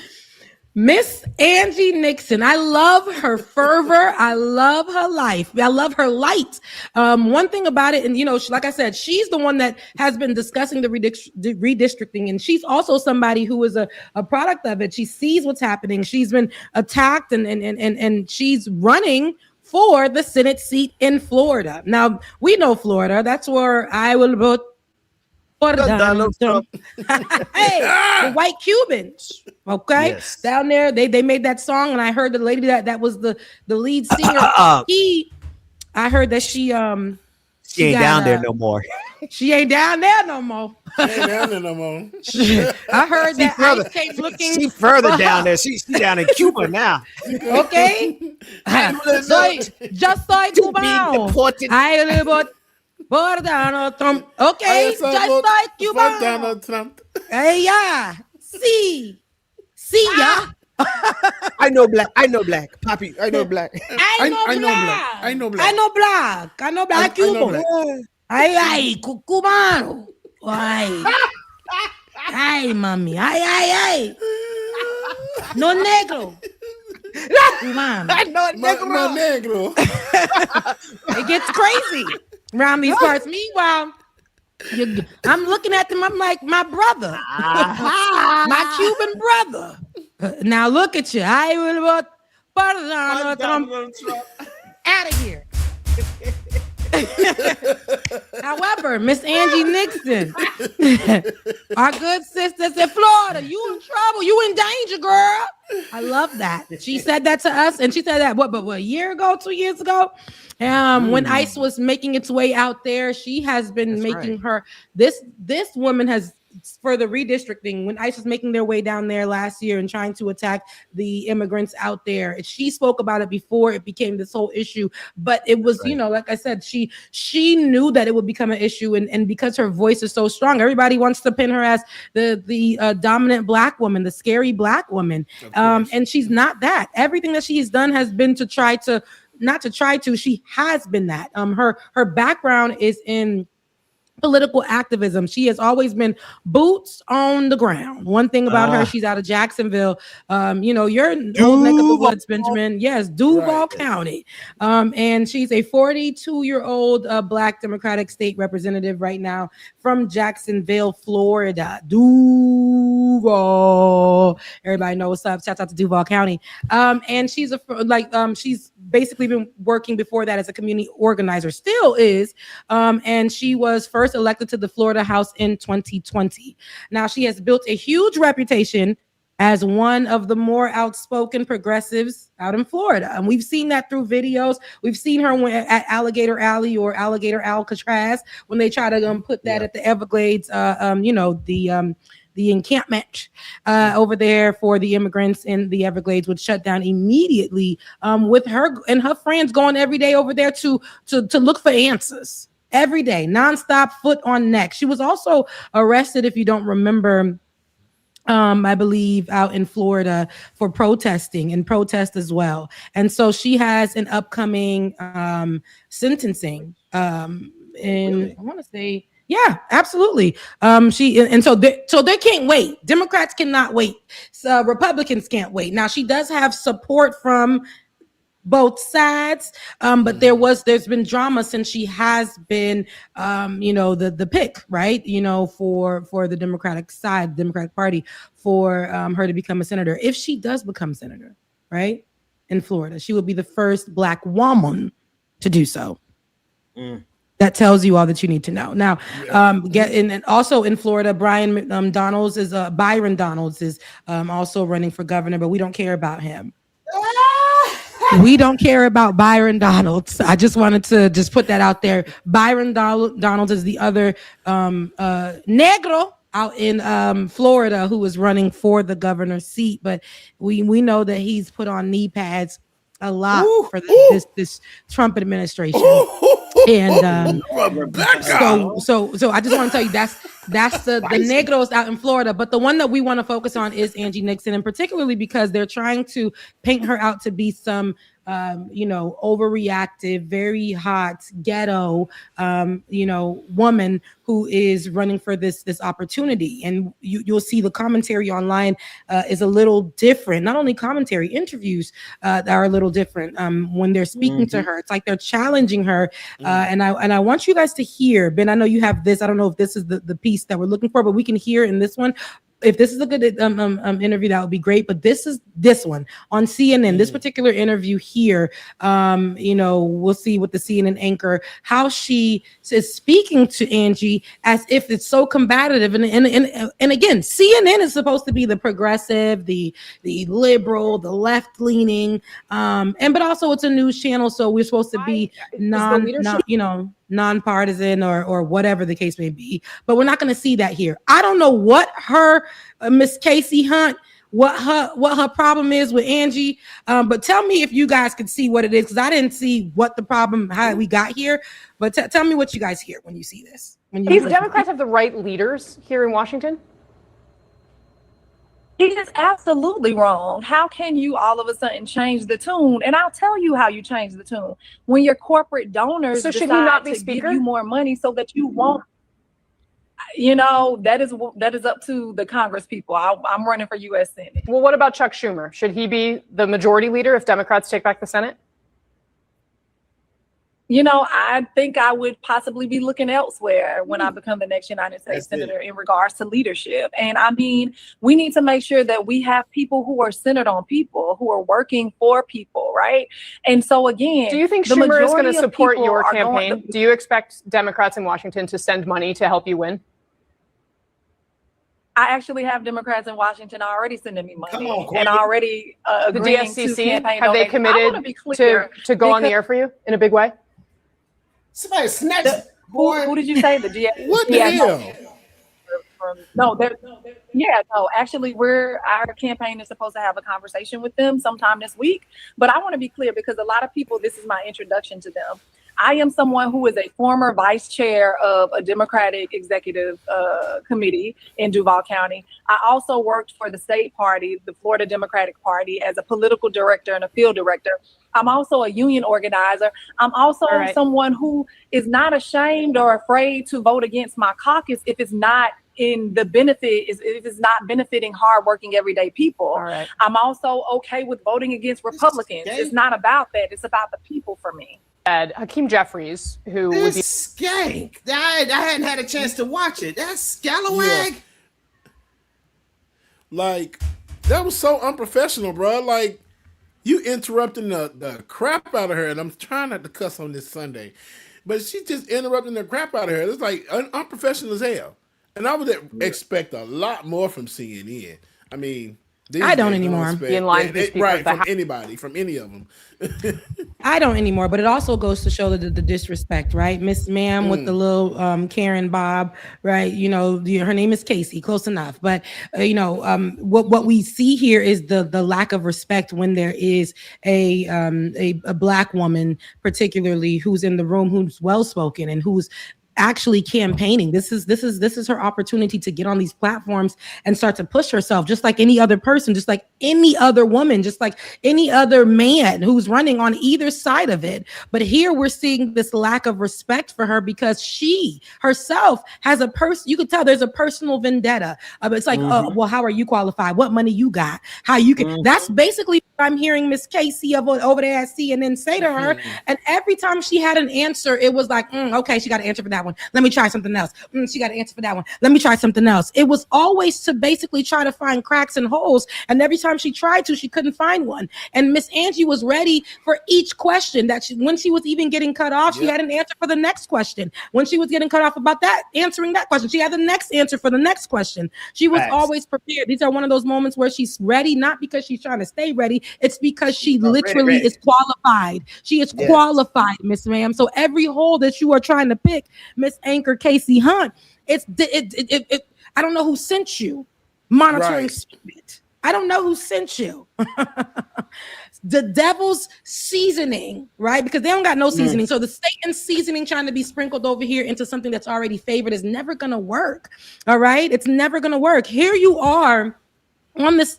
Miss Angie Nixon. I love her fervor. I love her life. I love her light. One thing about it, and like I said, she's the one that has been discussing the redistricting, and she's also somebody who is a product of it. She sees what's happening. She's been attacked, and she's running for the Senate seat in Florida. Now, we know Florida. That's where I will vote. Hey, the white Cubans, okay, yes. Down there, they made that song, and I heard the lady that was the lead singer. I heard that she ain't down there no more. She ain't down there no more. She ain't down there no more. I heard that Ice came looking. She further down there. She's down in Cuba now. Okay, just like Cuba. I live. Donald Trump. Okay, just like you. Donald Trump. Hey, yeah. See ya. I know black. Poppy, I know black. I know black. Cuban. Ay, cubano. Ay, mami. Ay. No negro. Cubano. No negro. It gets crazy around these parts. Meanwhile, I'm looking at them. I'm like, my brother, my Cuban brother. Now look at you. I will vote for Donald Trump. Out of here. However, Miss Angie Nixon, our good sisters in Florida, you in trouble. You in danger, girl. I love that. She said that to us, and she said that what a year ago, 2 years ago. When ICE was making its way out there, she has been her. This woman has, for the redistricting, when ICE was making their way down there last year and trying to attack the immigrants out there, she spoke about it before it became this whole issue. But it was, like I said, she knew that it would become an issue, and because her voice is so strong, everybody wants to pin her as the dominant black woman, the scary black woman, and she's not that. Everything that she has done has been to try to. Not to try to, she has been that. Her background is in political activism. She has always been boots on the ground. One thing about her, she's out of Jacksonville. Your old neck of the woods, Benjamin. Yes, Duval County. And she's a 42-year-old Black Democratic state representative right now from Jacksonville, Florida. Duval. Everybody knows what's up. Shout out to Duval County. And she's she's basically been working before that as a community organizer, still is. And she was first elected to the Florida House in 2020. Now she has built a huge reputation as one of the more outspoken progressives out in Florida. And we've seen that through videos. We've seen her at Alligator Alley or Alligator Alcatraz when they try to put that at the Everglades, the encampment over there for the immigrants in the Everglades would shut down immediately, with her and her friends going every day over there to look for answers every day, nonstop, foot on neck. She was also arrested, if you don't remember, I believe out in Florida for protesting and protest as well. And so she has an upcoming sentencing I want to say, yeah, absolutely. So they can't wait. Democrats cannot wait. So Republicans can't wait. Now she does have support from both sides, but there's been drama since she has been the pick, right, for the Democratic side, Democratic Party, for her to become a senator. If she does become senator, right, in Florida, she will be the first Black woman to do so. That tells you all that you need to know. Now, and also in Florida, Byron Donalds is also running for governor, but we don't care about him. We don't care about Byron Donalds. I just wanted to just put that out there. Byron Donalds is the other negro out in Florida who is running for the governor's seat, but we know that he's put on knee pads a lot for this Trump administration. And so I just want to tell you that's the negros out in Florida. But the one that we want to focus on is Angie Nixon, and particularly because they're trying to paint her out to be some overreactive, very hot ghetto, woman who is running for this opportunity. And you'll see the commentary online is a little different. Not only commentary, interviews that are a little different when they're speaking to her. It's like they're challenging her. And I want you guys to hear, Ben, I know you have this. I don't know if this is the piece that we're looking for, but we can hear in this one. If this is a good interview, that would be great. But this one on CNN, this particular interview here, we'll see with the CNN anchor how she is speaking to Angie as if it's so combative. And again, CNN is supposed to be the progressive, the liberal, the left leaning, but also it's a news channel, so we're supposed to be nonpartisan or whatever the case may be. But we're not going to see that here. I don't know what her Miss Casey Hunt, what her problem is with Angie, but tell me if you guys could see what it is, because I didn't see what the problem, how we got here. But tell me what you guys hear when you see this. These Democrats have the right leaders here in Washington? It is absolutely wrong. How can you all of a sudden change the tune? And I'll tell you how you change the tune. When your corporate donors should he not be decide to speaker? give you more money so that you won't, that is up to the Congress people. I'm running for U.S. Senate. Well, what about Chuck Schumer? Should he be the majority leader if Democrats take back the Senate? I think I would possibly be looking elsewhere when I become the next United States Senator in regards to leadership. And I mean, we need to make sure that we have people who are centered on people, who are working for people, right? And so again, do you think Schumer is going to support your campaign? Do you expect Democrats in Washington to send money to help you win? I actually have Democrats in Washington already sending me money. Come on, and already the DSCC, have they committed to go on the air for you in a big way? Somebody snatched. Who did you say? The DSCC? What the hell? Actually, our campaign is supposed to have a conversation with them sometime this week. But I want to be clear, because a lot of people, this is my introduction to them. I am someone who is a former vice chair of a Democratic executive committee in Duval County. I also worked for the state party, the Florida Democratic Party, as a political director and a field director. I'm also a union organizer. I'm also someone who is not ashamed or afraid to vote against my caucus if it's not in the benefit, if it's not benefiting hardworking everyday people. I'm also okay with voting against Republicans. It's not about that. It's about the people for me. Hakeem Jeffries, who would be skank. I hadn't had a chance to watch it. That's scalawag. Yeah. Like, that was so unprofessional, bro. Like, you interrupting the crap out of her, and I'm trying not to cuss on this Sunday, but she just interrupting the crap out of her. It's like unprofessional as hell. And I would expect a lot more from CNN. I mean, These I don't days, anymore. respect. Be in line Yeah, to speak right, with the from anybody, from any of them. I don't anymore, but it also goes to show the disrespect, right? Miss Ma'am with the little Karen Bob, right? You know, her name is Casey, close enough. But what we see here is the lack of respect when there is a black woman, particularly who's in the room, who's well spoken and who's actually campaigning. This is her opportunity to get on these platforms and start to push herself, just like any other person, just like any other woman, just like any other man who's running on either side of it. But here we're seeing this lack of respect for her because she herself has a person. You could tell there's a personal vendetta. It's like, well, how are you qualified? What money you got? How you can? That's basically what I'm hearing Miss Casey over there at CNN say to her. And every time she had an answer, it was like, okay, she got an answer for that one. Let me try something else. She got an answer for that one. Let me try something else. It was always to basically try to find cracks and holes. And every time she tried to, she couldn't find one. And Miss Angie was ready for each question that when she was even getting cut off, she had an answer for the next question. When she was getting cut off about that, answering that question, she had the next answer for the next question. She was always prepared. These are one of those moments where she's ready, not because she's trying to stay ready. It's because she literally is qualified. She is qualified, Miss Ma'am. So every hole that you are trying to pick, Miss Anchor Casey Hunt, I don't know who sent you. Monitoring Spirit. I don't know who sent you. The devil's seasoning, right? Because they don't got no seasoning. So the Satan's seasoning trying to be sprinkled over here into something that's already favored is never gonna work. All right, it's never gonna work. Here you are on this.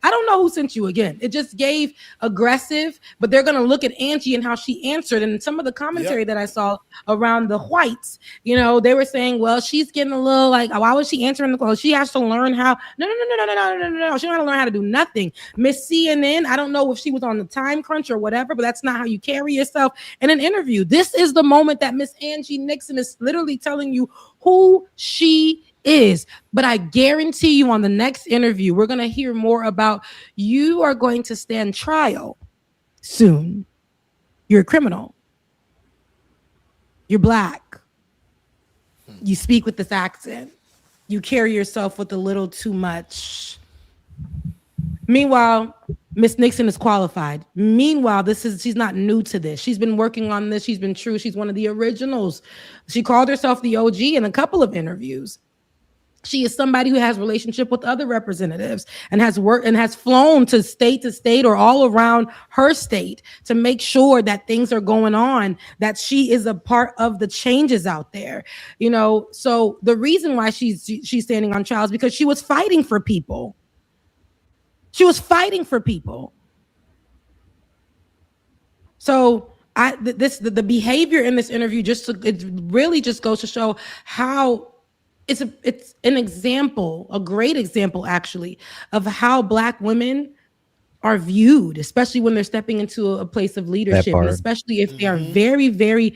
I don't know who sent you again. It just gave aggressive, but they're gonna look at Angie and how she answered. And some of the commentary that I saw around the whites, you know, they were saying, well, she's getting a little like, why was she answering the call? She has to learn how. No. She don't have to learn how to do nothing. Miss CNN, I don't know if she was on the time crunch or whatever, but that's not how you carry yourself in an interview. This is the moment that Miss Angie Nixon is literally telling you who she is. But I guarantee you on the next interview, we're going to hear more about you are going to stand trial soon. You're a criminal. You're black. You speak with this accent. You carry yourself with a little too much. Meanwhile, Miss Nixon is qualified. Meanwhile, she's not new to this. She's been working on this. She's been true. She's one of the originals. She called herself the OG in a couple of interviews. She is somebody who has relationship with other representatives and has worked and has flown to state or all around her state to make sure that things are going on, that she is a part of the changes out there. You know, so the reason why she's standing on trial is because she was fighting for people. She was fighting for people. So the behavior in this interview it really just goes to show how it's an example, a great example actually, of how Black women are viewed, especially when they're stepping into a place of leadership, and especially if they are very, very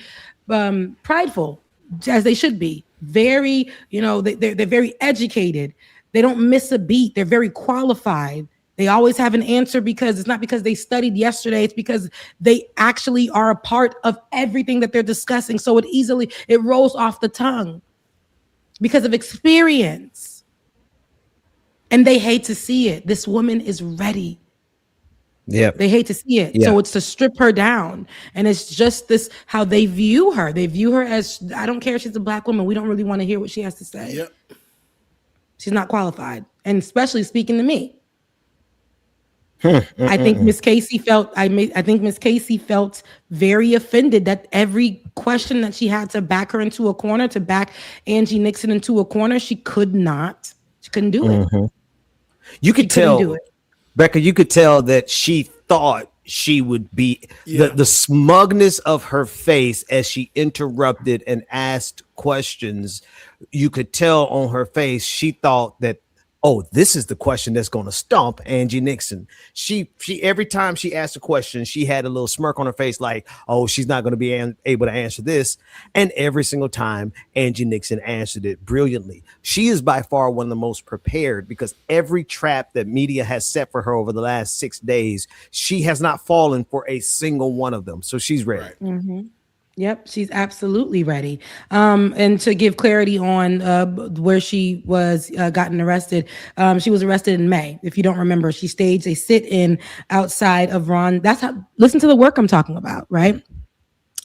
prideful, as they should be. Very, you know, they're very educated. They don't miss a beat. They're very qualified. They always have an answer because it's not because they studied yesterday. It's because they actually are a part of everything that they're discussing. So it rolls off the tongue because of experience. And they hate to see it. This woman is ready. Yeah. They hate to see it. So it's to strip her down. And it's just this, how they view her. They view her as, I don't care if she's a Black woman. We don't really want to hear what she has to say. Yep. She's not qualified. And especially speaking to me. I think Miss Casey felt very offended that every question that she had to back her into a corner, to back Angie Nixon into a corner, she couldn't do it. You could tell, Becca, you could tell that she thought she would be the smugness of her face as she interrupted and asked questions. You could tell on her face, she thought that, oh, this is the question that's going to stump Angie Nixon. She every time she asked a question, she had a little smirk on her face like, oh, she's not going to be able to answer this. And every single time, Angie Nixon answered it brilliantly. She is by far one of the most prepared because every trap that media has set for her over the last 6 days, she has not fallen for a single one of them. So she's ready. Mm-hmm. Yep, she's absolutely ready. And to give clarity on where she was gotten arrested, she was arrested in May. If you don't remember, she staged a sit-in outside of Ron. That's how. Listen to the work I'm talking about, right?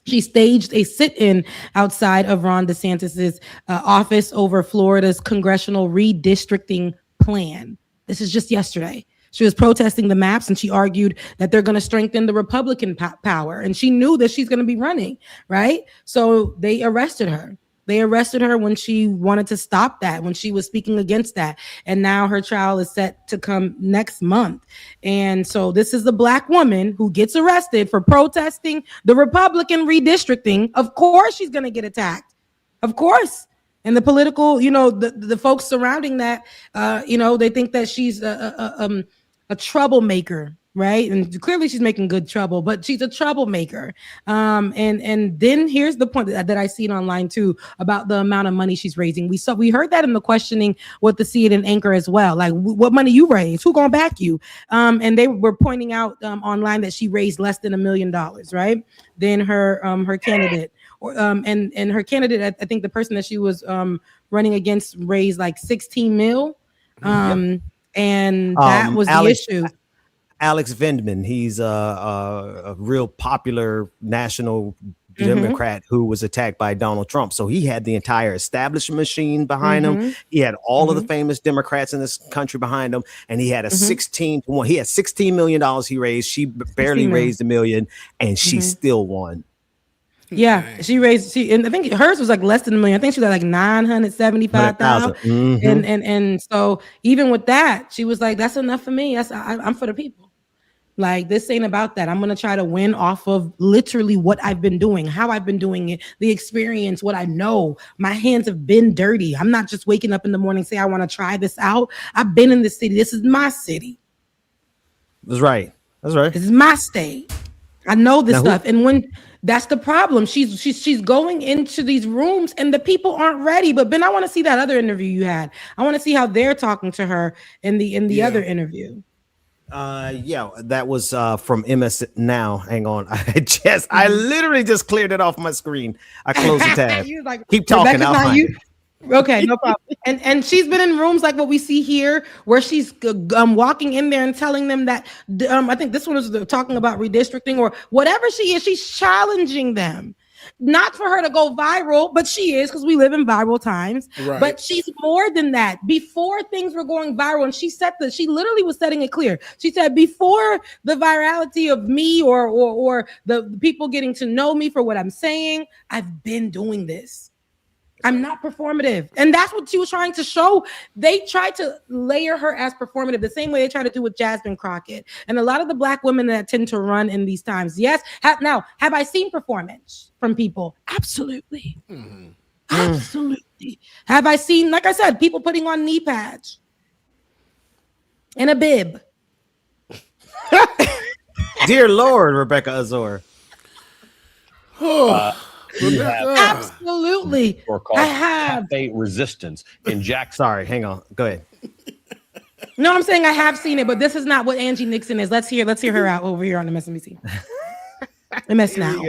She staged a sit-in outside of Ron DeSantis's office over Florida's congressional redistricting plan. This is just yesterday. She was protesting the maps, and she argued that they're going to strengthen the Republican power. And she knew that she's going to be running, right? So they arrested her. They arrested her when she wanted to stop that, when she was speaking against that. And now her trial is set to come next month. And so this is the Black woman who gets arrested for protesting the Republican redistricting. Of course she's going to get attacked. Of course. And the political, the folks surrounding that, they think that she's a troublemaker, right? And clearly she's making good trouble, but she's a troublemaker. And then here's the point that I seen online too about the amount of money she's raising. We heard that in the questioning with the See It and Anchor as well. Like, what money you raise? Who gonna back you? And they were pointing out online that she raised less than $1 million, right? Then her candidate. And her candidate, I think the person that she was running against raised like 16 mil. And that was the issue. Alex Vindman, he's a real popular national Democrat who was attacked by Donald Trump. So he had the entire establishment machine behind him. He had all of the famous Democrats in this country behind him, and he had a 16-1. He had $16 million he raised. She barely raised $1 million, and she still won. Yeah, and I think hers was like less than $1 million. I think she was like 975,000. And so even with that, she was like, "That's enough for me. I'm for the people. Like, this ain't about that. I'm gonna try to win off of literally what I've been doing, how I've been doing it, the experience, what I know. My hands have been dirty. I'm not just waking up in the morning saying I want to try this out. I've been in this city. This is my city. That's right. This is my state. I know this stuff." And when that's the problem, she's going into these rooms and the people aren't ready. But Ben, I want to see that other interview you had. I want to see how they're talking to her in the other interview. That was from MS Now. Hang on, I literally just cleared it off my screen. I closed the tab. Like, keep talking. I'll find it. Okay, no problem. And she's been in rooms like what we see here, where she's walking in there and telling them that I think this one is talking about redistricting or whatever she is. She's challenging them. Not for her to go viral, but she is, because we live in viral times. Right. But she's more than that. Before things were going viral, and she literally was setting it clear. She said, before the virality of me or the people getting to know me for what I'm saying, I've been doing this. I'm not performative. And that's what she was trying to show. They tried to layer her as performative the same way they tried to do with Jasmine Crockett. And a lot of the Black women that tend to run in these times. Yes. Have I seen performance from people? Absolutely. Absolutely. Have I seen, like I said, people putting on knee pads and a bib? Dear Lord, Rebecca Azor. Absolutely. I have cafe resistance in Jack. Sorry, hang on. Go ahead. No, I'm saying I have seen it, but this is not what Angie Nixon is. Let's hear her out over here on the MSNBC. MS Now.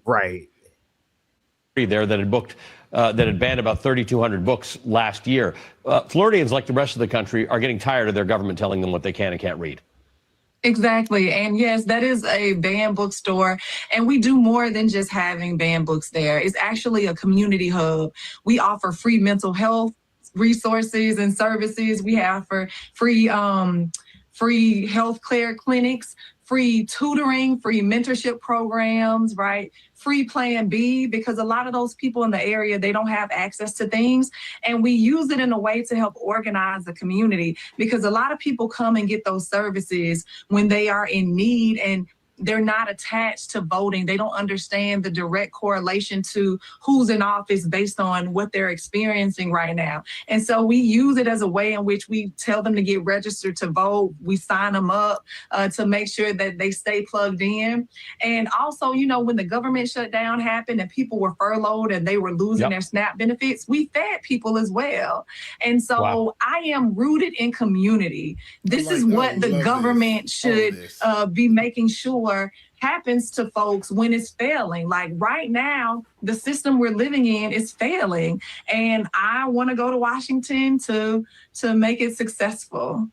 Right. There that had banned about 3,200 books last year. Floridians, like the rest of the country, are getting tired of their government telling them what they can and can't read. Exactly. And yes, that is a banned bookstore. And we do more than just having banned books there. It's actually a community hub. We offer free mental health resources and services. We offer free health care clinics, free tutoring, free mentorship programs, right? Free Plan B, because a lot of those people in the area, they don't have access to things. And we use it in a way to help organize the community, because a lot of people come and get those services when they are in need, and they're not attached to voting. They don't understand the direct correlation to who's in office based on what they're experiencing right now. And so we use it as a way in which we tell them to get registered to vote. We sign them up to make sure that they stay plugged in. And also, when the government shutdown happened and people were furloughed and they were losing their SNAP benefits, we fed people as well. And so I am rooted in community. This is what the government should be making sure power happens to folks when it's failing. Like right now, the system we're living in is failing. And I want to go to Washington to make it successful.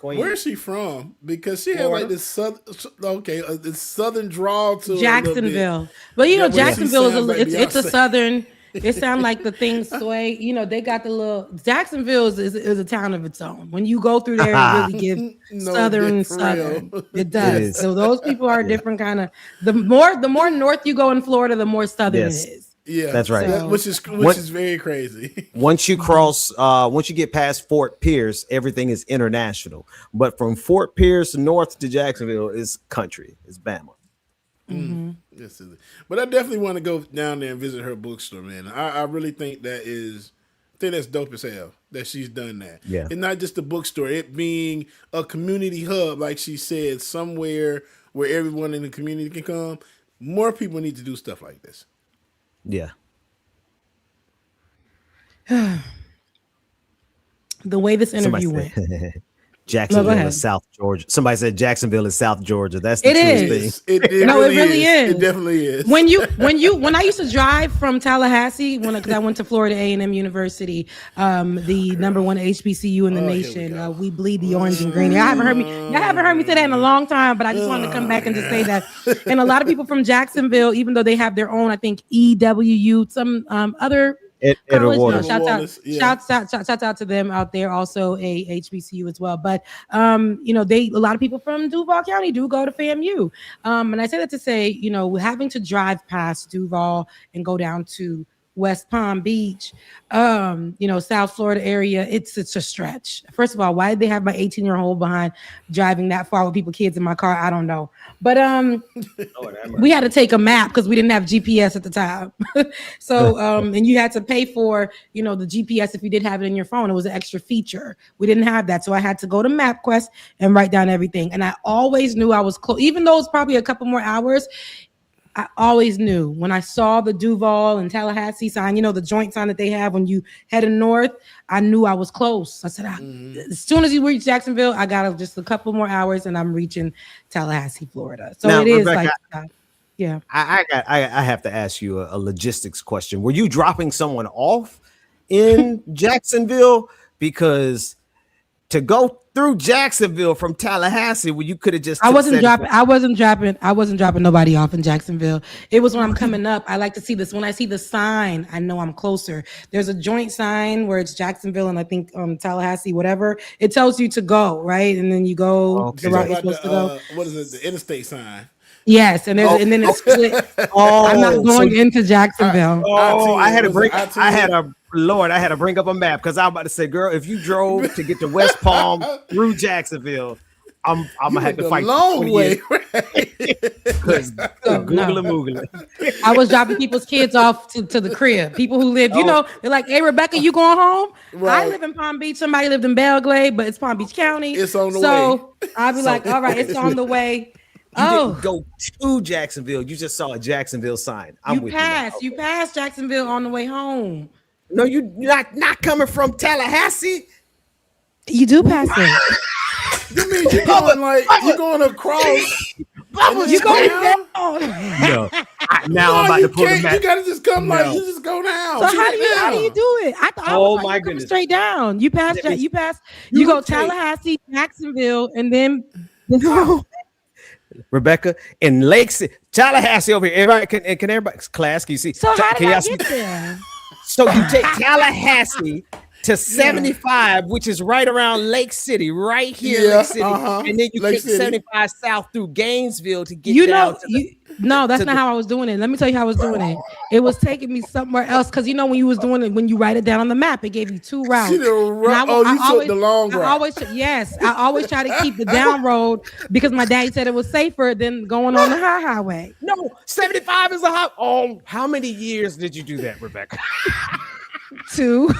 Where is she from? Because she had like this southern drawl to Jacksonville. But you know, Jacksonville is it's a southern. It sounds like the things sway. You know, they got the little Jacksonville is a town of its own. When you go through there, it really gives southern. It does. So those people are different kind of. The more north you go in Florida, the more southern it is. Yeah, that's right. So, which is very crazy. Once you cross, once you get past Fort Pierce, everything is international. But from Fort Pierce north to Jacksonville is country. It's Bama. Mm-hmm. This is it. But I definitely want to go down there and visit her bookstore, man. I really think that's dope as hell that she's done that. Yeah. And not just a bookstore, it being a community hub, like she said, somewhere where everyone in the community can come. More people need to do stuff like this. Yeah. The way this interview went. Jacksonville is South Georgia. Somebody said Jacksonville is South Georgia. That's the truest thing. It really is. It definitely is. When I used to drive from Tallahassee, because I went to Florida A&M University, the number one HBCU in the nation. We bleed the orange and green. Y'all haven't heard me say that in a long time, but I just wanted to come back and just say that. And a lot of people from Jacksonville, even though they have their own, I think EWU, some other. Shout out to them out there, also a HBCU as well. But a lot of people from Duval County do go to FAMU. And I say that to say, having to drive past Duval and go down to West Palm Beach, South Florida area, it's a stretch. First of all, why did they have my 18-year-old behind driving that far with kids in my car? I don't know. But we had to take a map because we didn't have GPS at the time. So and you had to pay for the GPS if you did have it in your phone. It was an extra feature. We didn't have that, so I had to go to MapQuest and write down everything. And I always knew I was close, even though it's probably a couple more hours. I always knew when I saw the Duval and Tallahassee sign, the joint sign that they have when you heading north, I knew I was close. I said, as soon as you reach Jacksonville, I got just a couple more hours and I'm reaching Tallahassee, Florida. So now, it is Rebecca, yeah. I have to ask you a logistics question. Were you dropping someone off in Jacksonville? Because to go through Jacksonville from Tallahassee, where you could have just I wasn't dropping nobody off in Jacksonville. It was when I'm coming up. I like to see this. When I see the sign, I know I'm closer. There's a joint sign where it's Jacksonville and I think Tallahassee, whatever. It tells you to go, right? And then you go the route you're supposed to go. What is it? The interstate sign. Yes, and then it's split. I'm not going into Jacksonville. I had to bring up a map because I'm about to say, girl, if you drove to get to West Palm through Jacksonville, I'm gonna have to fight long way. Because Google. I was dropping people's kids off to the crib. People who live, they're like, "Hey, Rebecca, you going home?" Right. I live in Palm Beach. Somebody lived in Belglade, but it's Palm Beach County. It's on the way. So I'd be like, "All right, it's on the way." You didn't go to Jacksonville. You just saw a Jacksonville sign. You passed Jacksonville on the way home. No, you're not coming from Tallahassee. You do pass it. You mean you're going across? You going down? No. I'm about to pull the map. You gotta just come you just go down. So how do you do it? I was my goodness, straight down. You pass. You go Tallahassee, Jacksonville, and then. Rebecca in Lake City, Tallahassee over here. Everybody can everybody class? Can you see? So how did I get there? So you take Tallahassee to 75, which is right around Lake City, right here in Lake City, and then you take 75 south through Gainesville to get down. No, that's not how I was doing it. Let me tell you how I was doing it. It was taking me somewhere else because when you was doing it, when you write it down on the map, it gave you two routes. You took the long route. I always try to keep the down road because my daddy said it was safer than going on the highway. No, 75 is a high. Oh, how many years did you do that, Rebecca? 2.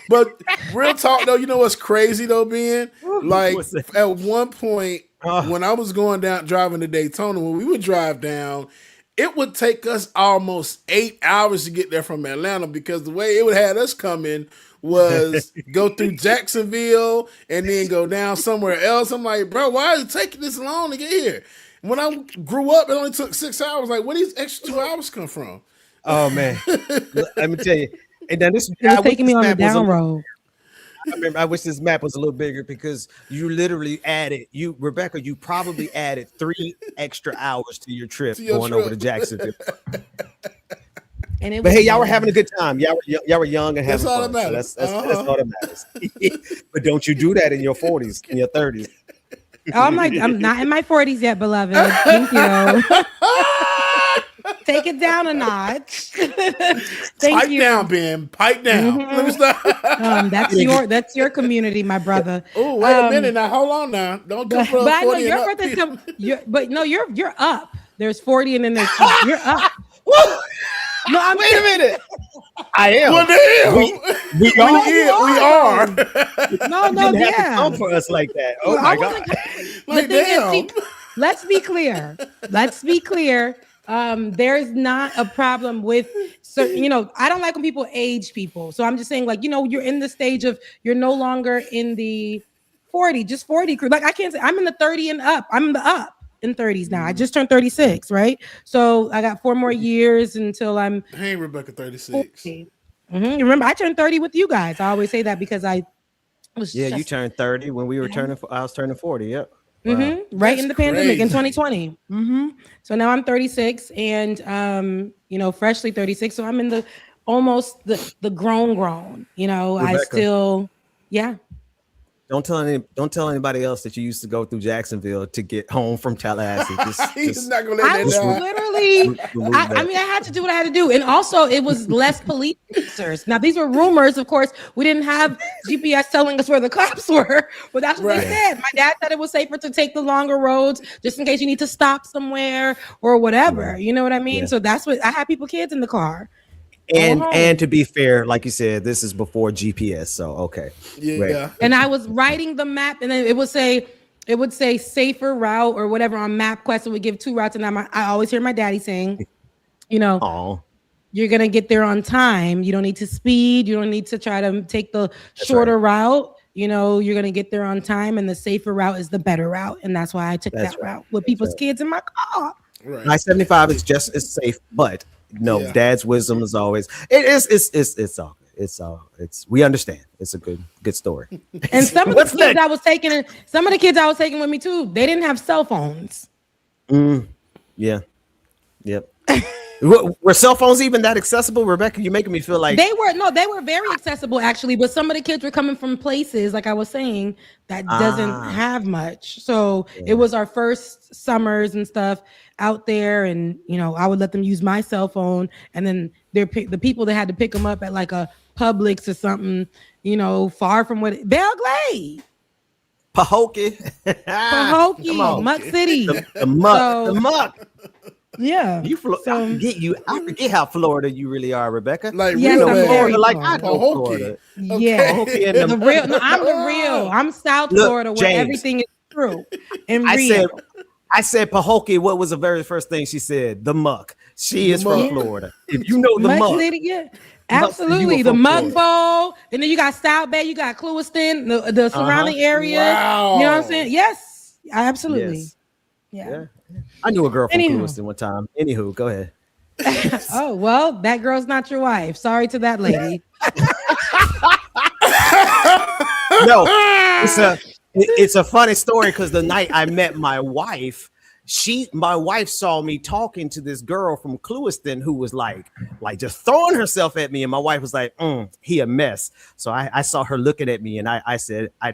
but real talk though, you know what's crazy though, Ben? Like at one point when I was driving to Daytona, when we would drive down, it would take us almost 8 hours to get there from Atlanta because the way it would have us come in was go through Jacksonville and then go down somewhere else. I'm like, bro, why is it taking this long to get here? When I grew up, it only took 6 hours. Like, where these extra 2 hours come from? Oh man, let me tell you. And then this It was taking me on the down road. I remember. I wish this map was a little bigger because you literally added. Rebecca, you probably added 3 extra hours to your trip over to Jacksonville. And but hey, y'all were having a good time. Y'all were young and having all fun. that matters. So that's all that matters. But don't you do that in your 40s, in your 30s. Oh, I'm not in my 40s yet, beloved. Thank you. Take it down a notch. Pipe down, Ben. Pipe down. Let me stop. That's your community, my brother. Oh, wait a minute now. Hold on now. Don't go for but I know 40 your and up. birthday come. You're up. There's 40 and then there's you're up. No, wait a minute. I am. Well, damn. We are. No, you didn't have to come for us like that. Oh my God. Like, damn. Let's be clear. There's not a problem with certain, I don't like when people age people. So I'm just saying, like, you're in the stage of you're no longer in the 40 crew. Like, I can't say I'm in the 30 and up. I'm in 30s now. I just turned 36, right? So I got 4 more years until I'm. Hey, Rebecca, 36. Remember, I turned 30 with you guys. I always say that because I was. Yeah, you turned 30 when we were I was turning 40. Yep. Wow. Right. That's in the pandemic in crazy. 2020. So now I'm 36 and freshly 36. So I'm in the almost the grown. Rebecca, I still Don't tell anybody else that you used to go through Jacksonville to get home from Tallahassee. He's not gonna let I that was down. literally I had to do what I had to do. And also it was less police officers. Now these were rumors, of course. We didn't have GPS telling us where the cops were, but that's what they said. My dad said it was safer to take the longer roads just in case you need to stop somewhere or whatever. You know what I mean? Yeah. So that's what I had kids in the car. And to be fair, like you said, this is before GPS. So okay. Yeah. Right. And I was writing the map, and then it would say safer route or whatever on MapQuest. It would give 2 routes, and I always hear my daddy saying, Aw. you're gonna get there on time. You don't need to speed. You don't need to try to take the shorter route. You're gonna get there on time, and the safer route is the better route, and that's why I took that route with people's kids in my car. Right. I-75 is just as safe, but Dad's wisdom is always it's we understand. It's a good story. And some of the kids I was taking with me too, they didn't have cell phones. Yeah. Yep. Were cell phones even that accessible, Rebecca? You're making me feel like they were very accessible actually, but some of the kids were coming from places, like I was saying, that doesn't have much. So it was our first summers and stuff out there, and I would let them use my cell phone, and then the people that had to pick them up at like a Publix or something, far from Belle Glade, Pahokee, Muck City, the muck. Yeah, I forget how Florida you really are, Rebecca. Like Florida, like I know Florida. Yeah, the real. No, I'm the real. I'm South Florida, where James, everything is true and real. I said Pahokee. What was the very first thing she said? The muck. She is from Florida. If you know the muck. City, yeah. Absolutely, the Mug Bowl, and then you got South Bay, you got Clewiston, the surrounding areas. Wow. You know what I'm saying? Yes, absolutely. Yes. Yeah. I knew a girl from Clewiston one time. Anywho, go ahead. Oh well, that girl's not your wife. Sorry to that lady. No, it's a funny story because the night I met my wife, my wife saw me talking to this girl from Clewiston who was like just throwing herself at me, and my wife was like, he a mess. So I saw her looking at me, and I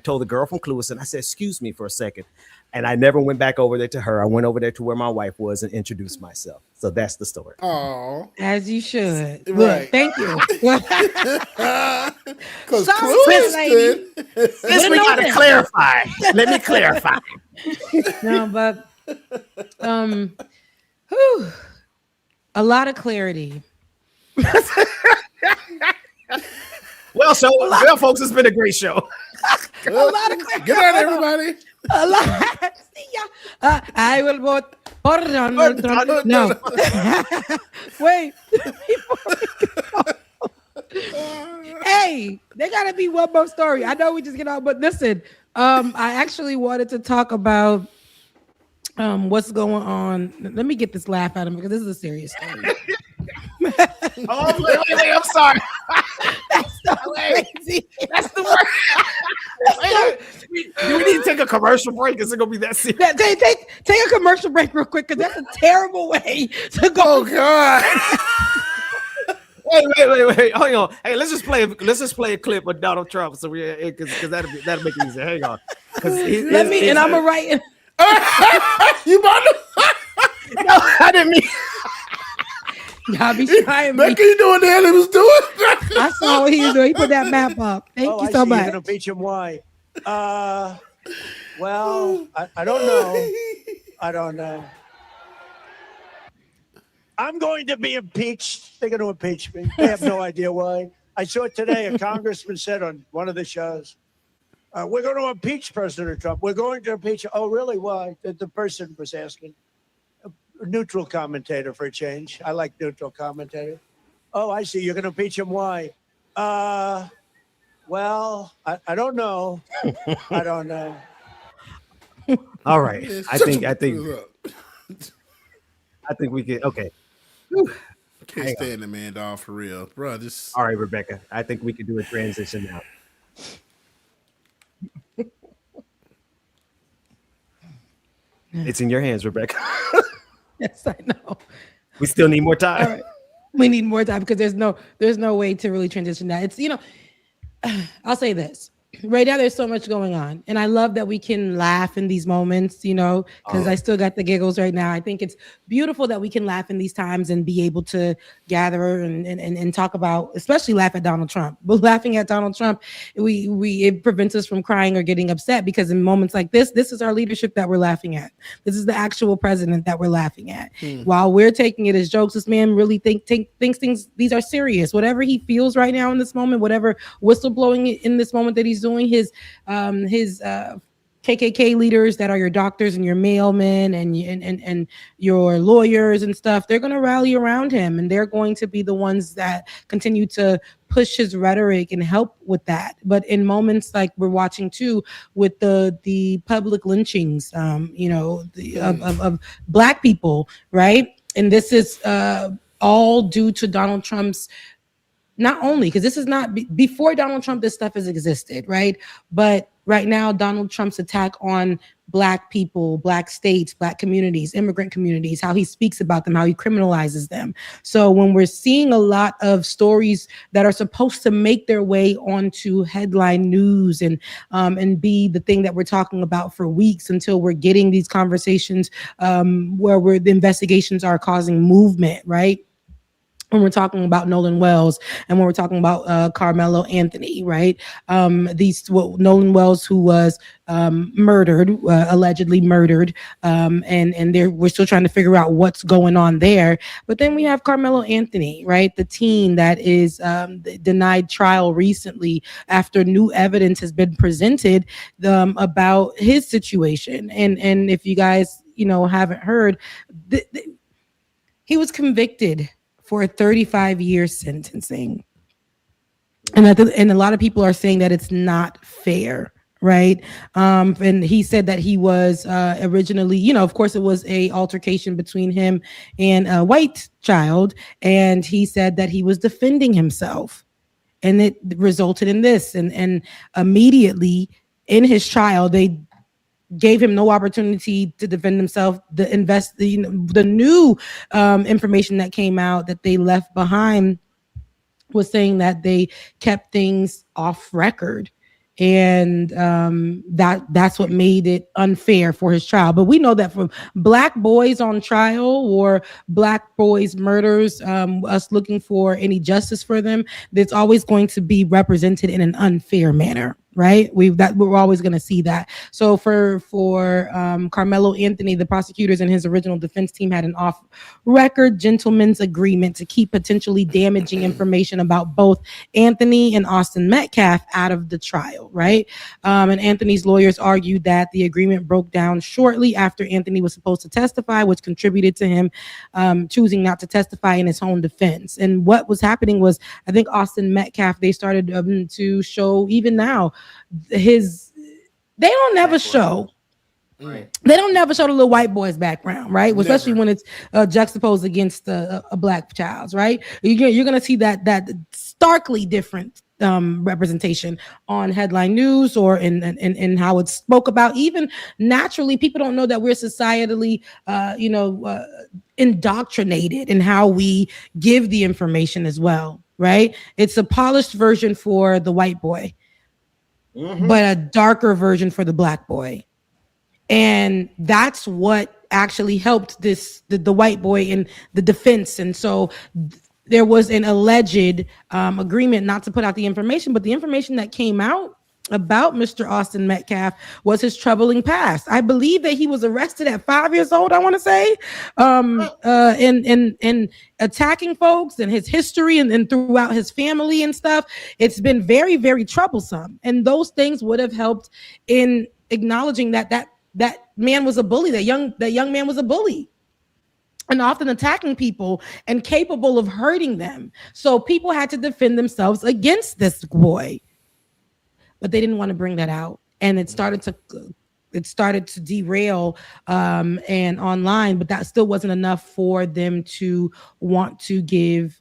told the girl from Clewiston, I said, excuse me for a second. And I never went back over there to her. I went over there to where my wife was and introduced myself. So that's the story. Oh, as you should. Right. Well, thank you. Because lady. We gotta clarify. Let me clarify. No, but a lot of clarity. Well, folks, it's been a great show. A lot of clarity. Good night, everybody. A lot. See ya. I will vote for Donald Trump. No. Wait. Hey, there gotta be one more story. I know we just get out, but listen, I actually wanted to talk about what's going on. Let me get this laugh out of me because this is a serious story. Oh, wait, I'm sorry. That's so crazy. That's the word. Do we need to take a commercial break? Is it gonna be that serious? Take a commercial break real quick because that's a terrible way to go. Oh God. Wait. Hang on. Hey, let's just play a clip of Donald Trump. So because that'll make it easier. Hang on. And I'm gonna write it. You about to? No, I didn't mean. Y'all be trying me. Becky, you doing the hell he was doing? I saw what he was doing. He put that map up. Thank you so much. You're gonna impeach him? Why? Well, I don't know. I don't know. I'm going to be impeached. They're going to impeach me. They have no idea why. I saw today a congressman said on one of the shows, we're going to impeach President Trump. We're going to impeach. Oh, really? Why? The person was asking. A neutral commentator for a change. I like neutral commentator. Oh, I see. You're going to impeach him. Why? Well, I don't know. I don't know. All right. I think we can. Okay. Can't stand the man, dog, for real, bro. Just all right, Rebecca. I think we can do a transition now. It's in your hands, Rebecca. Yes, I know. We still need more time. All right. We need more time because there's no way to really transition that. It's I'll say this. Right now, there's so much going on. And I love that we can laugh in these moments, because I still got the giggles right now. I think it's beautiful that we can laugh in these times and be able to gather and talk about, especially laugh at Donald Trump. But laughing at Donald Trump, it prevents us from crying or getting upset because in moments like this is our leadership that we're laughing at. This is the actual president that we're laughing at. While we're taking it as jokes, this man really thinks things, these are serious. Whatever he feels right now in this moment, whatever whistleblowing in this moment that he's doing, his KKK leaders that are your doctors and your mailmen and your lawyers and stuff, they're going to rally around him and they're going to be the ones that continue to push his rhetoric and help with that. But in moments like we're watching too with the public lynchings, of Black people, right? And this is all due to Donald Trump's. Not only because this is not before Donald Trump, this stuff has existed, right? But right now, Donald Trump's attack on Black people, Black states, Black communities, immigrant communities, how he speaks about them, how he criminalizes them. So when we're seeing a lot of stories that are supposed to make their way onto headline news and be the thing that we're talking about for weeks until we're getting these conversations where the investigations are causing movement, right? When we're talking about Nolan Wells and when we're talking about Carmelo Anthony, right? Nolan Wells, who was murdered, allegedly murdered, and we're still trying to figure out what's going on there. But then we have Carmelo Anthony, right? The teen that is denied trial recently after new evidence has been presented about his situation. And if you guys, haven't heard, he was convicted for a 35-year sentencing. And a lot of people are saying that it's not fair, right? And he said that he was originally, of course, it was a altercation between him and a white child. And he said that he was defending himself. And it resulted in this. And immediately in his trial, they gave him no opportunity to defend himself. The new information that came out that they left behind was saying that they kept things off record, and that's what made it unfair for his trial. But we know that for Black boys on trial or Black boys murders, us looking for any justice for them, that's always going to be represented in an unfair manner. right? We're always going to see that. So for Carmelo Anthony, the prosecutors and his original defense team had an off-record gentleman's agreement to keep potentially damaging information about both Anthony and Austin Metcalf out of the trial, right? And Anthony's lawyers argued that the agreement broke down shortly after Anthony was supposed to testify, which contributed to him choosing not to testify in his own defense. And what was happening was, I think Austin Metcalf, they started to show, even now, they don't never show. Right. They don't never show the little white boy's background, right? Well, especially when it's juxtaposed against a black child's, right? You're gonna see that starkly different representation on headline news or in how it's spoke about. Even naturally, people don't know that we're societally, indoctrinated in how we give the information as well, right? It's a polished version for the white boy, but a darker version for the black boy. And that's what actually helped the white boy in the defense. And so there was an alleged agreement not to put out the information, but the information that came out about Mr. Austin Metcalf was his troubling past. I believe that he was arrested at 5 years old, I want to say, in attacking folks, and his history and throughout his family and stuff. It's been very, very troublesome. And those things would have helped in acknowledging that man was a bully, that young man was a bully, and often attacking people and capable of hurting them. So people had to defend themselves against this boy, but they didn't want to bring that out. And it started to derail and online, but that still wasn't enough for them to want to give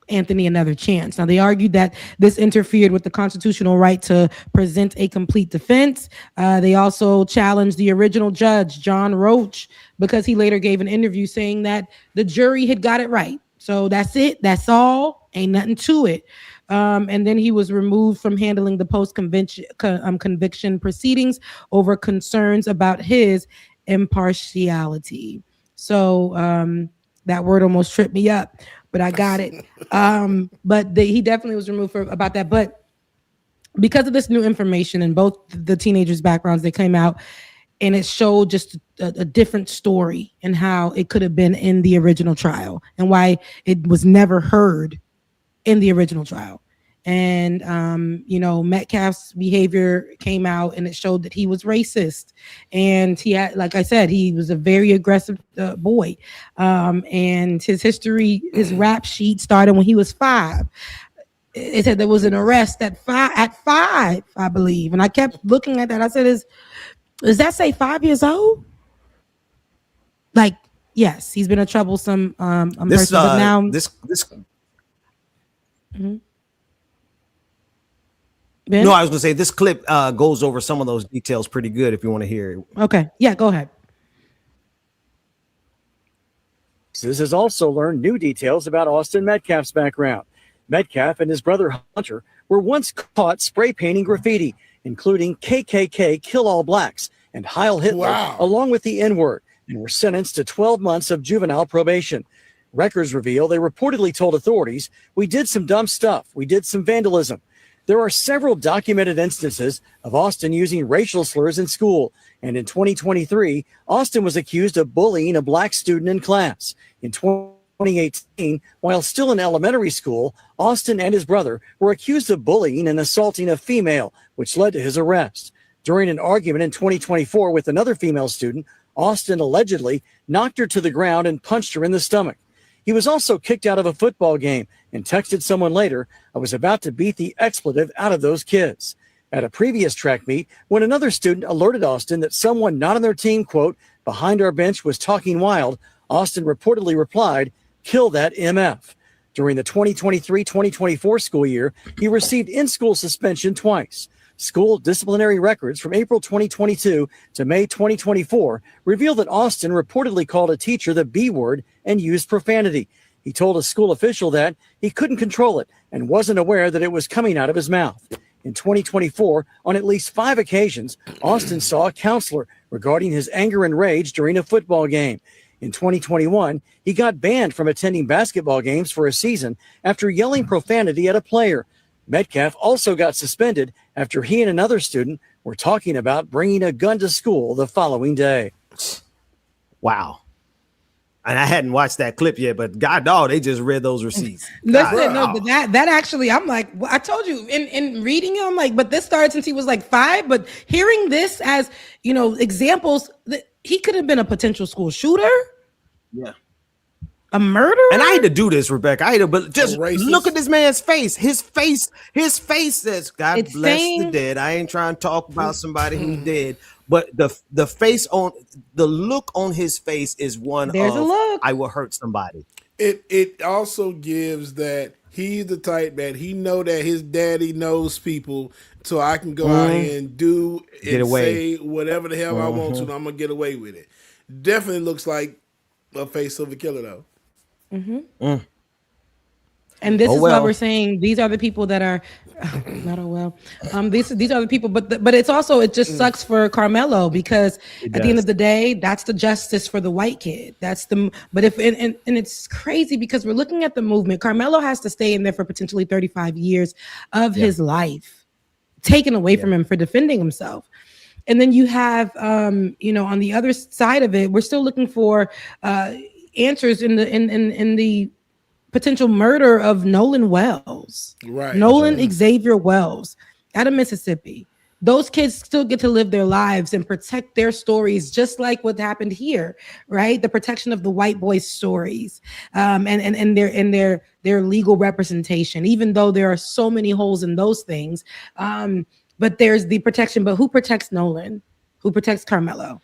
Anthony another chance. Now, they argued that this interfered with the constitutional right to present a complete defense. They also challenged the original judge, John Roach, because he later gave an interview saying that the jury had got it right. So that's it. That's all. Ain't nothing to it. And then he was removed from handling the post-conviction proceedings over concerns about his impartiality. So that word almost tripped me up, but I got it. But he definitely was removed about that. But because of this new information and both the teenagers' backgrounds, they came out and it showed just a different story and how it could have been in the original trial and why it was never heard in the original trial. And, Metcalf's behavior came out and it showed that he was racist. And he had, like I said, he was a very aggressive boy. And his history, his rap sheet started when he was 5. It said there was an arrest at five, I believe. And I kept looking at that. I said, does that say 5 years old? Like, yes, he's been a troublesome person. But now Mm-hmm. Ben? No, I was going to say this clip goes over some of those details pretty good if you want to hear it. Okay. Yeah, go ahead. This has also learned new details about Austin Metcalf's background. Metcalf and his brother Hunter were once caught spray painting graffiti, including KKK Kill All Blacks and Heil Hitler, along with the N-word, and were sentenced to 12 months of juvenile probation. Records reveal they reportedly told authorities, "We did some dumb stuff. We did some vandalism." There are several documented instances of Austin using racial slurs in school. And in 2023, Austin was accused of bullying a black student in class. In 2018, while still in elementary school, Austin and his brother were accused of bullying and assaulting a female, which led to his arrest. During an argument in 2024 with another female student, Austin allegedly knocked her to the ground and punched her in the stomach. He was also kicked out of a football game and texted someone later, "I was about to beat the expletive out of those kids." At a previous track meet, when another student alerted Austin that someone not on their team, quote, "behind our bench was talking wild," Austin reportedly replied, "Kill that MF." During the 2023-2024 school year, he received in-school suspension twice. School disciplinary records from April 2022 to May 2024 reveal that Austin reportedly called a teacher the B word and used profanity. He told a school official that he couldn't control it and wasn't aware that it was coming out of his mouth. In 2024, on at least 5 occasions, Austin saw a counselor regarding his anger and rage during a football game. In 2021, he got banned from attending basketball games for a season after yelling profanity at a player. Metcalf also got suspended after he and another student were talking about bringing a gun to school the following day. Wow. And I hadn't watched that clip yet, but God dog, they just read those receipts. Listen, no, but that actually, I'm like, I told you in reading it, I'm like, but this started since he was like 5. But hearing this as, you know, examples that he could have been a potential school shooter. Yeah. A murderer? And I hate to do this, Rebecca. But just look at this man's face. His face says, God bless the dead. I ain't trying to talk about somebody who's dead. But the face on the look on his face is one There's of a look. I will hurt somebody. It also gives that he's the type that he know that his daddy knows people, so I can go out here and do Get and away. say whatever the hell I want to, and I'm gonna get away with it. Definitely looks like a face of a killer though. Mm-hmm. And this is why we're saying these are the people that are not these are the people, but it's also it just sucks for Carmelo because at the end of the day, that's the justice for the white kid. That's the but if and it's crazy because we're looking at the movement. Carmelo has to stay in there for potentially 35 years of his life taken away from him for defending himself. And then you have you know, on the other side of it, we're still looking for answers in the potential murder of Nolan Wells. Right. Nolan Xavier Wells out of Mississippi. Those kids still get to live their lives and protect their stories, just like what happened here, right? The protection of the white boys' stories, and their legal representation, even though there are so many holes in those things. But there's the protection. But who protects Nolan? Who protects Carmelo?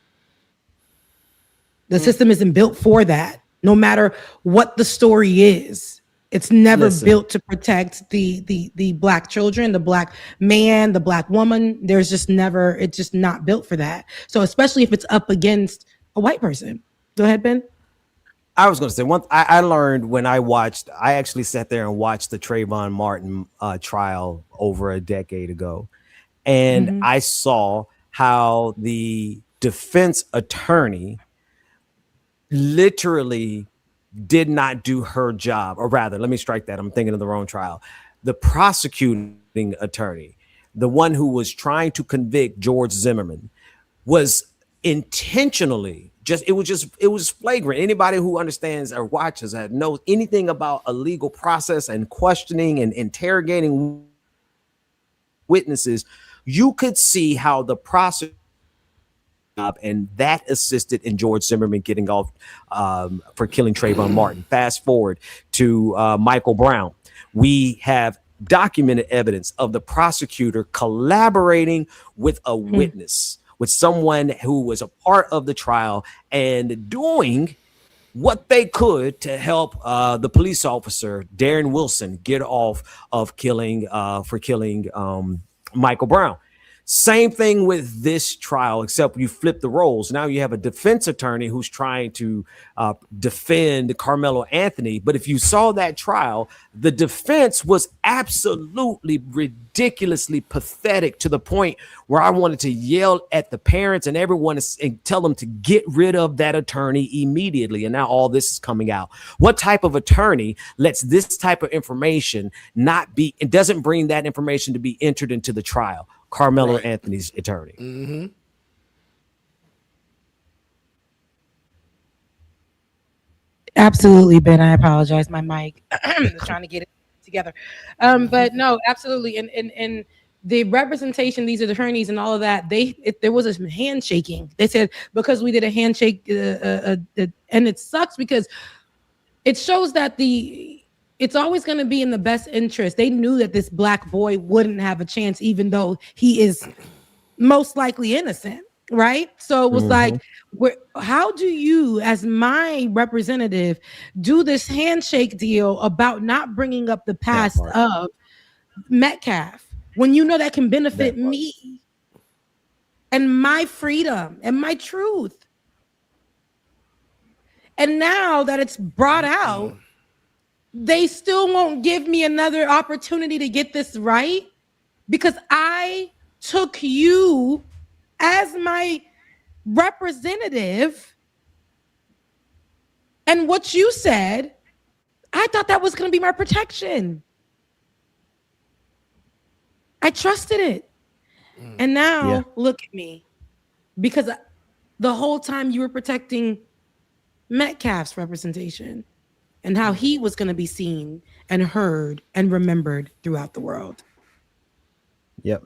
The system isn't built for that. No matter what the story is, it's never built to protect the black children, the black man, the black woman. There's just never, it's just not built for that. So especially if it's up against a white person. Go ahead, Ben. I was going to say I learned when I actually sat there and watched the Trayvon Martin trial over a decade ago. And I saw how the defense attorney literally did not do her job, or rather, let me strike that. I'm thinking of the wrong trial. The prosecuting attorney, the one who was trying to convict George Zimmerman, was intentionally it was flagrant. Anybody who understands or watches that knows anything about a legal process and questioning and interrogating witnesses, you could see how the prosecutor and that assisted in George Zimmerman getting off for killing Trayvon Martin. Fast forward to Michael Brown. We have documented evidence of the prosecutor collaborating with a witness, with someone who was a part of the trial and doing what they could to help the police officer, Darren Wilson, get off of killing Michael Brown. Same thing with this trial, except you flip the roles. Now you have a defense attorney who's trying to defend Carmelo Anthony. But if you saw that trial, the defense was absolutely ridiculously pathetic to the point where I wanted to yell at the parents and everyone and tell them to get rid of that attorney immediately. And now all this is coming out. What type of attorney lets this type of information not be, it doesn't bring that information to be entered into the trial? Carmelo Anthony's attorney. Mm-hmm. Absolutely, Ben. I apologize. My mic was trying to get it together. But no, absolutely. And the representation, these attorneys and all of that, there was a handshaking. They said because we did a handshake, and it sucks because it shows that it's always going to be in the best interest. They knew that this black boy wouldn't have a chance, even though he is most likely innocent, right? So it was like, how do you, as my representative, do this handshake deal about not bringing up the past of Metcalf when you know that can benefit me and my freedom and my truth? And now that it's brought out, they still won't give me another opportunity to get this right because I took you as my representative and what you said, I thought that was going to be my protection. I trusted it. And now look at me. Because the whole time you were protecting Metcalf's representation and how he was going to be seen and heard and remembered throughout the world. Yep.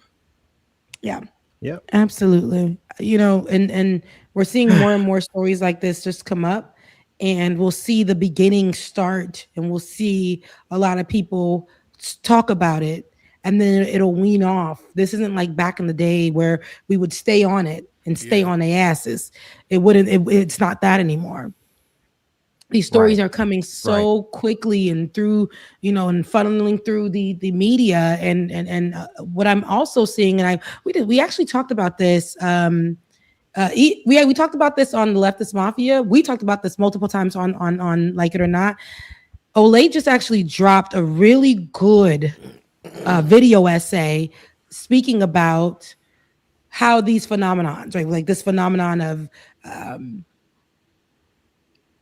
Yeah. Yep. Absolutely. You know, and we're seeing more and more stories like this just come up, and we'll see the beginning start, and we'll see a lot of people talk about it, and then it'll wean off. This isn't like back in the day where we would stay on it and stay on their asses. It's not that anymore. These stories are coming so quickly and through, you know, and funneling through the media. And what I'm also seeing, and we actually talked about this. We talked about this on the Leftist Mafia. We talked about this multiple times on Like It or Not. Olay just actually dropped a really good video essay speaking about how these phenomenons, right? Like this phenomenon of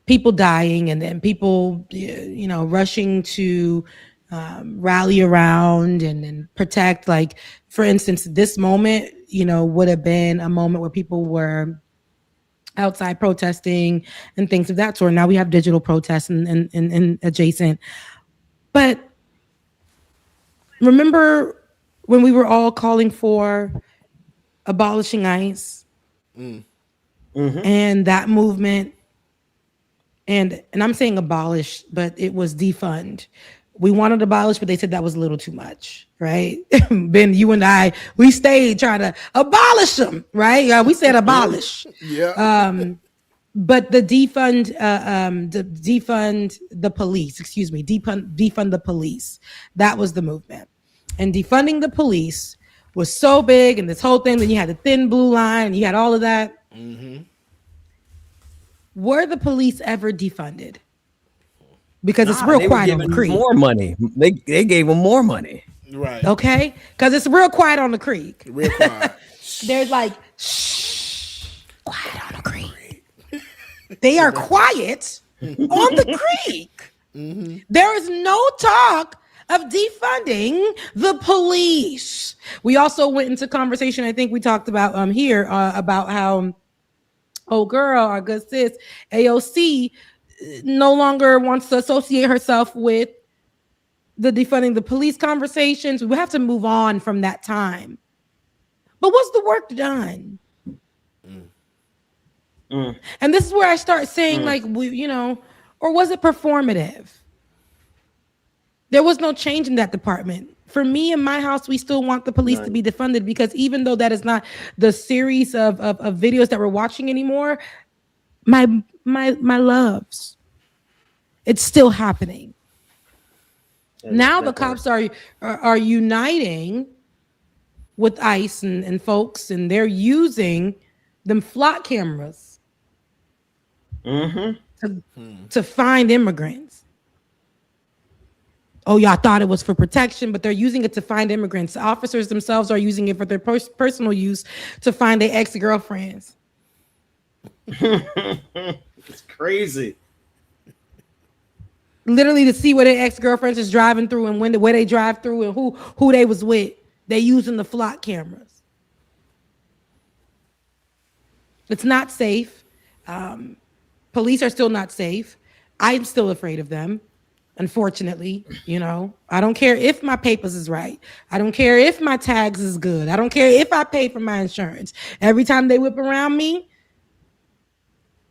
people dying and then people, you know, rushing to rally around and protect. Like, for instance, this moment, you know, would have been a moment where people were outside protesting and things of that sort. Now we have digital protests and adjacent. But remember when we were all calling for abolishing ICE and that movement? And I'm saying abolish, but it was defund. We wanted to abolish, but they said that was a little too much, right? Ben, you and I, we stayed trying to abolish them, right? We said abolish. But the defund the police, defund the police. That was the movement. And defunding the police was so big, and this whole thing, then you had the thin blue line, and you had all of that. Were the police ever defunded? Because it's real quiet on the creek. More money. They gave them more money. Right. Okay? Because it's real quiet on the creek. Real quiet. There's like, shh, quiet on the creek. They are quiet on the creek. There is no talk of defunding the police. We also went into conversation, I think we talked about here, about how our good sis AOC no longer wants to associate herself with the defunding the police conversations. We have to move on from that time. But was the work done? And this is where I start saying, like, or was it performative? There was no change in that department. For me in my house, we still want the police to be defunded, because even though that is not the series of videos that we're watching anymore, my loves, it's still happening. Now the cops are uniting with ICE and folks, and they're using them flock cameras to find immigrants. Oh, y'all thought it was for protection, but they're using it to find immigrants. Officers themselves are using it for their personal use to find their ex-girlfriends. It's crazy. Literally to see where their ex-girlfriends is driving through and where they drive through and who they was with. They using the flock cameras. It's not safe. Police are still not safe. I'm still afraid of them. Unfortunately, I don't care if my papers is right. I don't care if my tags is good. I don't care if I pay for my insurance. Every time they whip around me,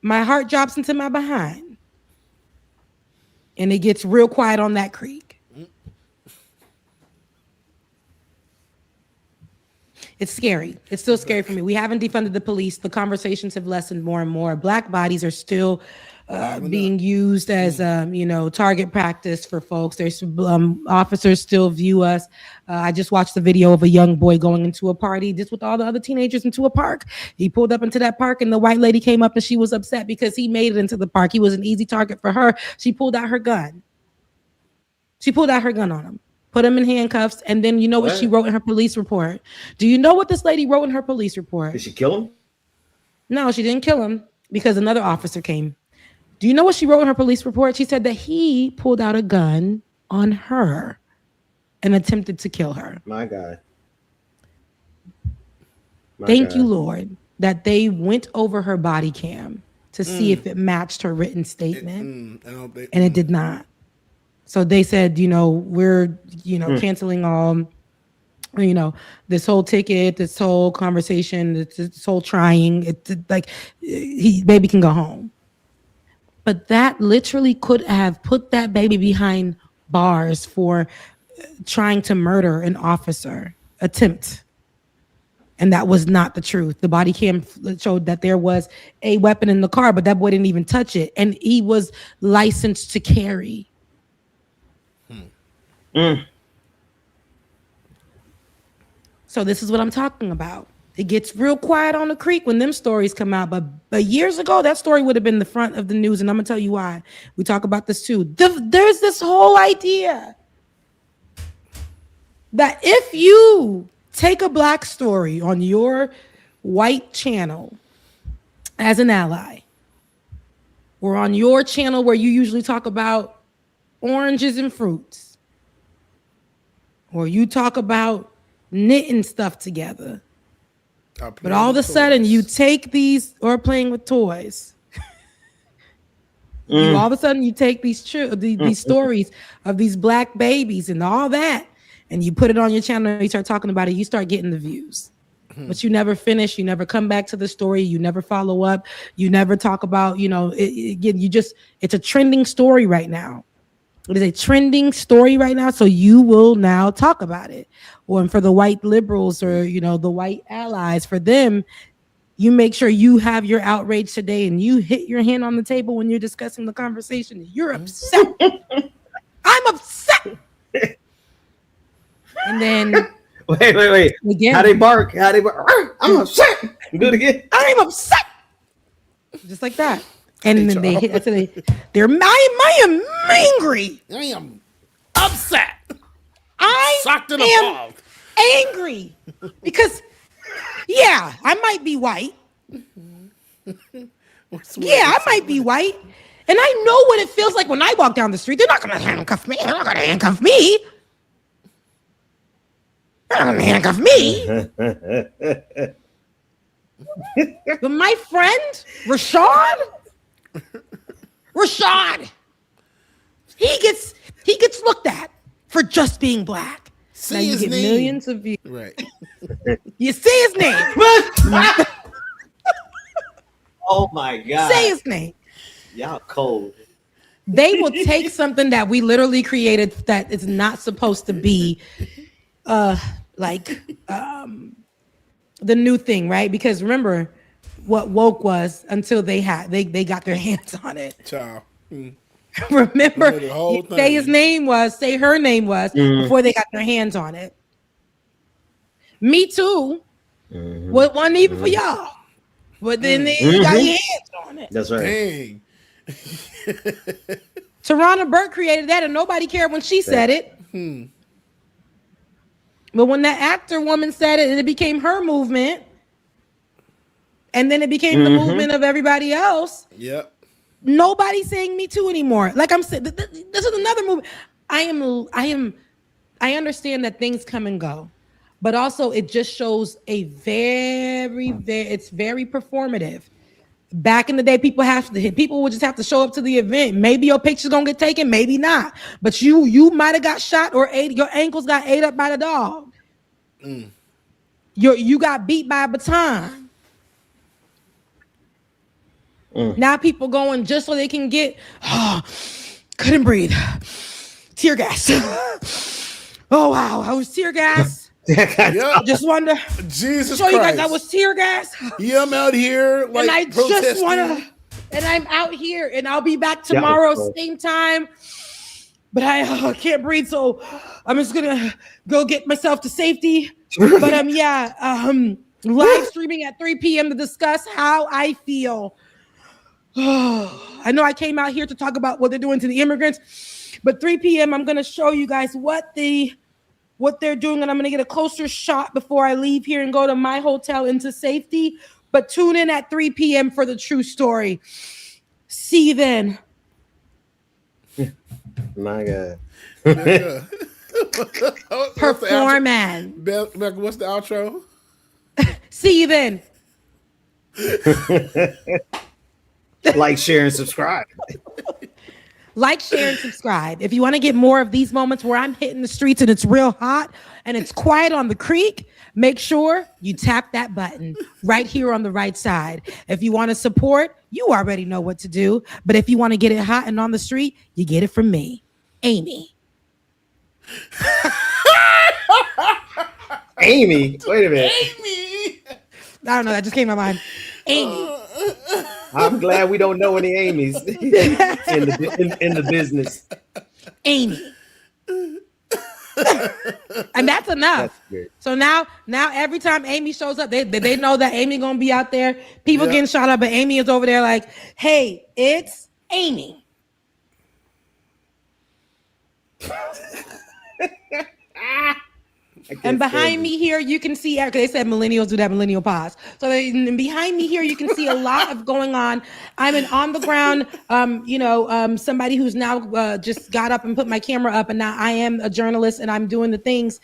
my heart drops into my behind. And it gets real quiet on that creek. It's scary. It's still scary for me. We haven't defunded the police. The conversations have lessened more and more. Black bodies are still being used as target practice for folks. There's officers still view us. I just watched the video of a young boy going into a party just with all the other teenagers into a park. He pulled up into that park and the white lady came up and she was upset because he made it into the park. He was an easy target for her. She pulled out her gun. On him, put him in handcuffs, and then you know what she wrote in her police report? Do you know what this lady wrote in her police report? Did she kill him? No, she didn't kill him because another officer came. Do you know what she wrote in her police report? She said that he pulled out a gun on her and attempted to kill her. My God. Thank you, Lord, that they went over her body cam to see if it matched her written statement, and it did not. So they said, we're, canceling all, this whole ticket, this whole conversation, this whole trying. It's like baby can go home. But that literally could have put that baby behind bars for trying to murder an officer, attempt. And that was not the truth. The body cam showed that there was a weapon in the car, but that boy didn't even touch it. And he was licensed to carry. So this is what I'm talking about. It gets real quiet on the creek when them stories come out. But years ago, that story would have been the front of the news. And I'm going to tell you why. We talk about this too. There's this whole idea that if you take a black story on your white channel as an ally, or on your channel where you usually talk about oranges and fruits, or you talk about knitting stuff together, but all of a sudden you take these, or playing with toys, all of a sudden you take these stories of these black babies and all that, and you put it on your channel and you start talking about it, you start getting the views. But you never finish, you never come back to the story, you never follow up, you never talk about, it's a trending story right now. It is a trending story right now, so you will now talk about it. Or for the white liberals or, the white allies, for them, you make sure you have your outrage today and you hit your hand on the table when you're discussing the conversation. You're upset. I'm upset. And then wait. Again, how they bark? I'm upset. Do it again. I'm upset. Just like that. And then they hit. They're I am angry. I am upset. I am angry because, I might be white. I might be white, and I know what it feels like when I walk down the street. They're not going to handcuff me. They're not going to handcuff me. Handcuff me. But my friend Rashad, he gets looked at for just being black. See now you his get name. Millions of views. Right. You see his name. Oh my God. Say his name. Y'all cold. They will take something that we literally created that is not supposed to be the new thing, right? Because remember what woke was until they got their hands on it. Child. Remember, say her name was before they got their hands on it. Me too. Wasn't even for y'all. But then they got your hands on it. That's right. Dang. Tarana Burke created that and nobody cared when she said it. But when that actor woman said it and it became her movement, and then it became the movement of everybody else. Yep. Nobody's saying Me Too anymore. Like I'm saying, this is another movement. I understand that things come and go, but also it just shows it's very performative. Back in the day, people would just have to show up to the event. Maybe your picture's gonna get taken, maybe not. But you might have got shot or your ankles got ate up by the dog. You got beat by a baton. Now people going just so they can get couldn't breathe. Tear gas. Oh wow, I was tear gas. I just wanted to Jesus show Christ. you guys I was tear gas. Yeah, I'm out here and I just want to, and I'm out here, and I'll be back tomorrow, same time. But I can't breathe, so I'm just gonna go get myself to safety. But live streaming at 3 p.m. to discuss how I feel. I know I came out here to talk about what they're doing to the immigrants, but 3 p.m. I'm gonna show you guys what they're doing, and I'm gonna get a closer shot before I leave here and go to my hotel into safety. But tune in at 3 p.m. for the true story. See you then. My God. Performance. What's the outro? See you then. Like, share, and subscribe. Like, share, and subscribe. If you want to get more of these moments where I'm hitting the streets and it's real hot and it's quiet on the creek, make sure you tap that button right here on the right side. If you want to support, you already know what to do. But if you want to get it hot and on the street, you get it from me, Amy. Amy, wait a minute. Amy. I don't know. That just came to my mind. Amy. I'm glad we don't know any Amy's in the business. Amy. And that's enough. So now every time Amy shows up, they know that Amy gonna be out there. People getting shot up, but Amy is over there like, hey, it's Amy. And behind me here, you can see, because they said millennials do that millennial pause. So behind me here, you can see a lot of going on. I'm an on the ground, somebody who's now just got up and put my camera up, and now I am a journalist and I'm doing the things.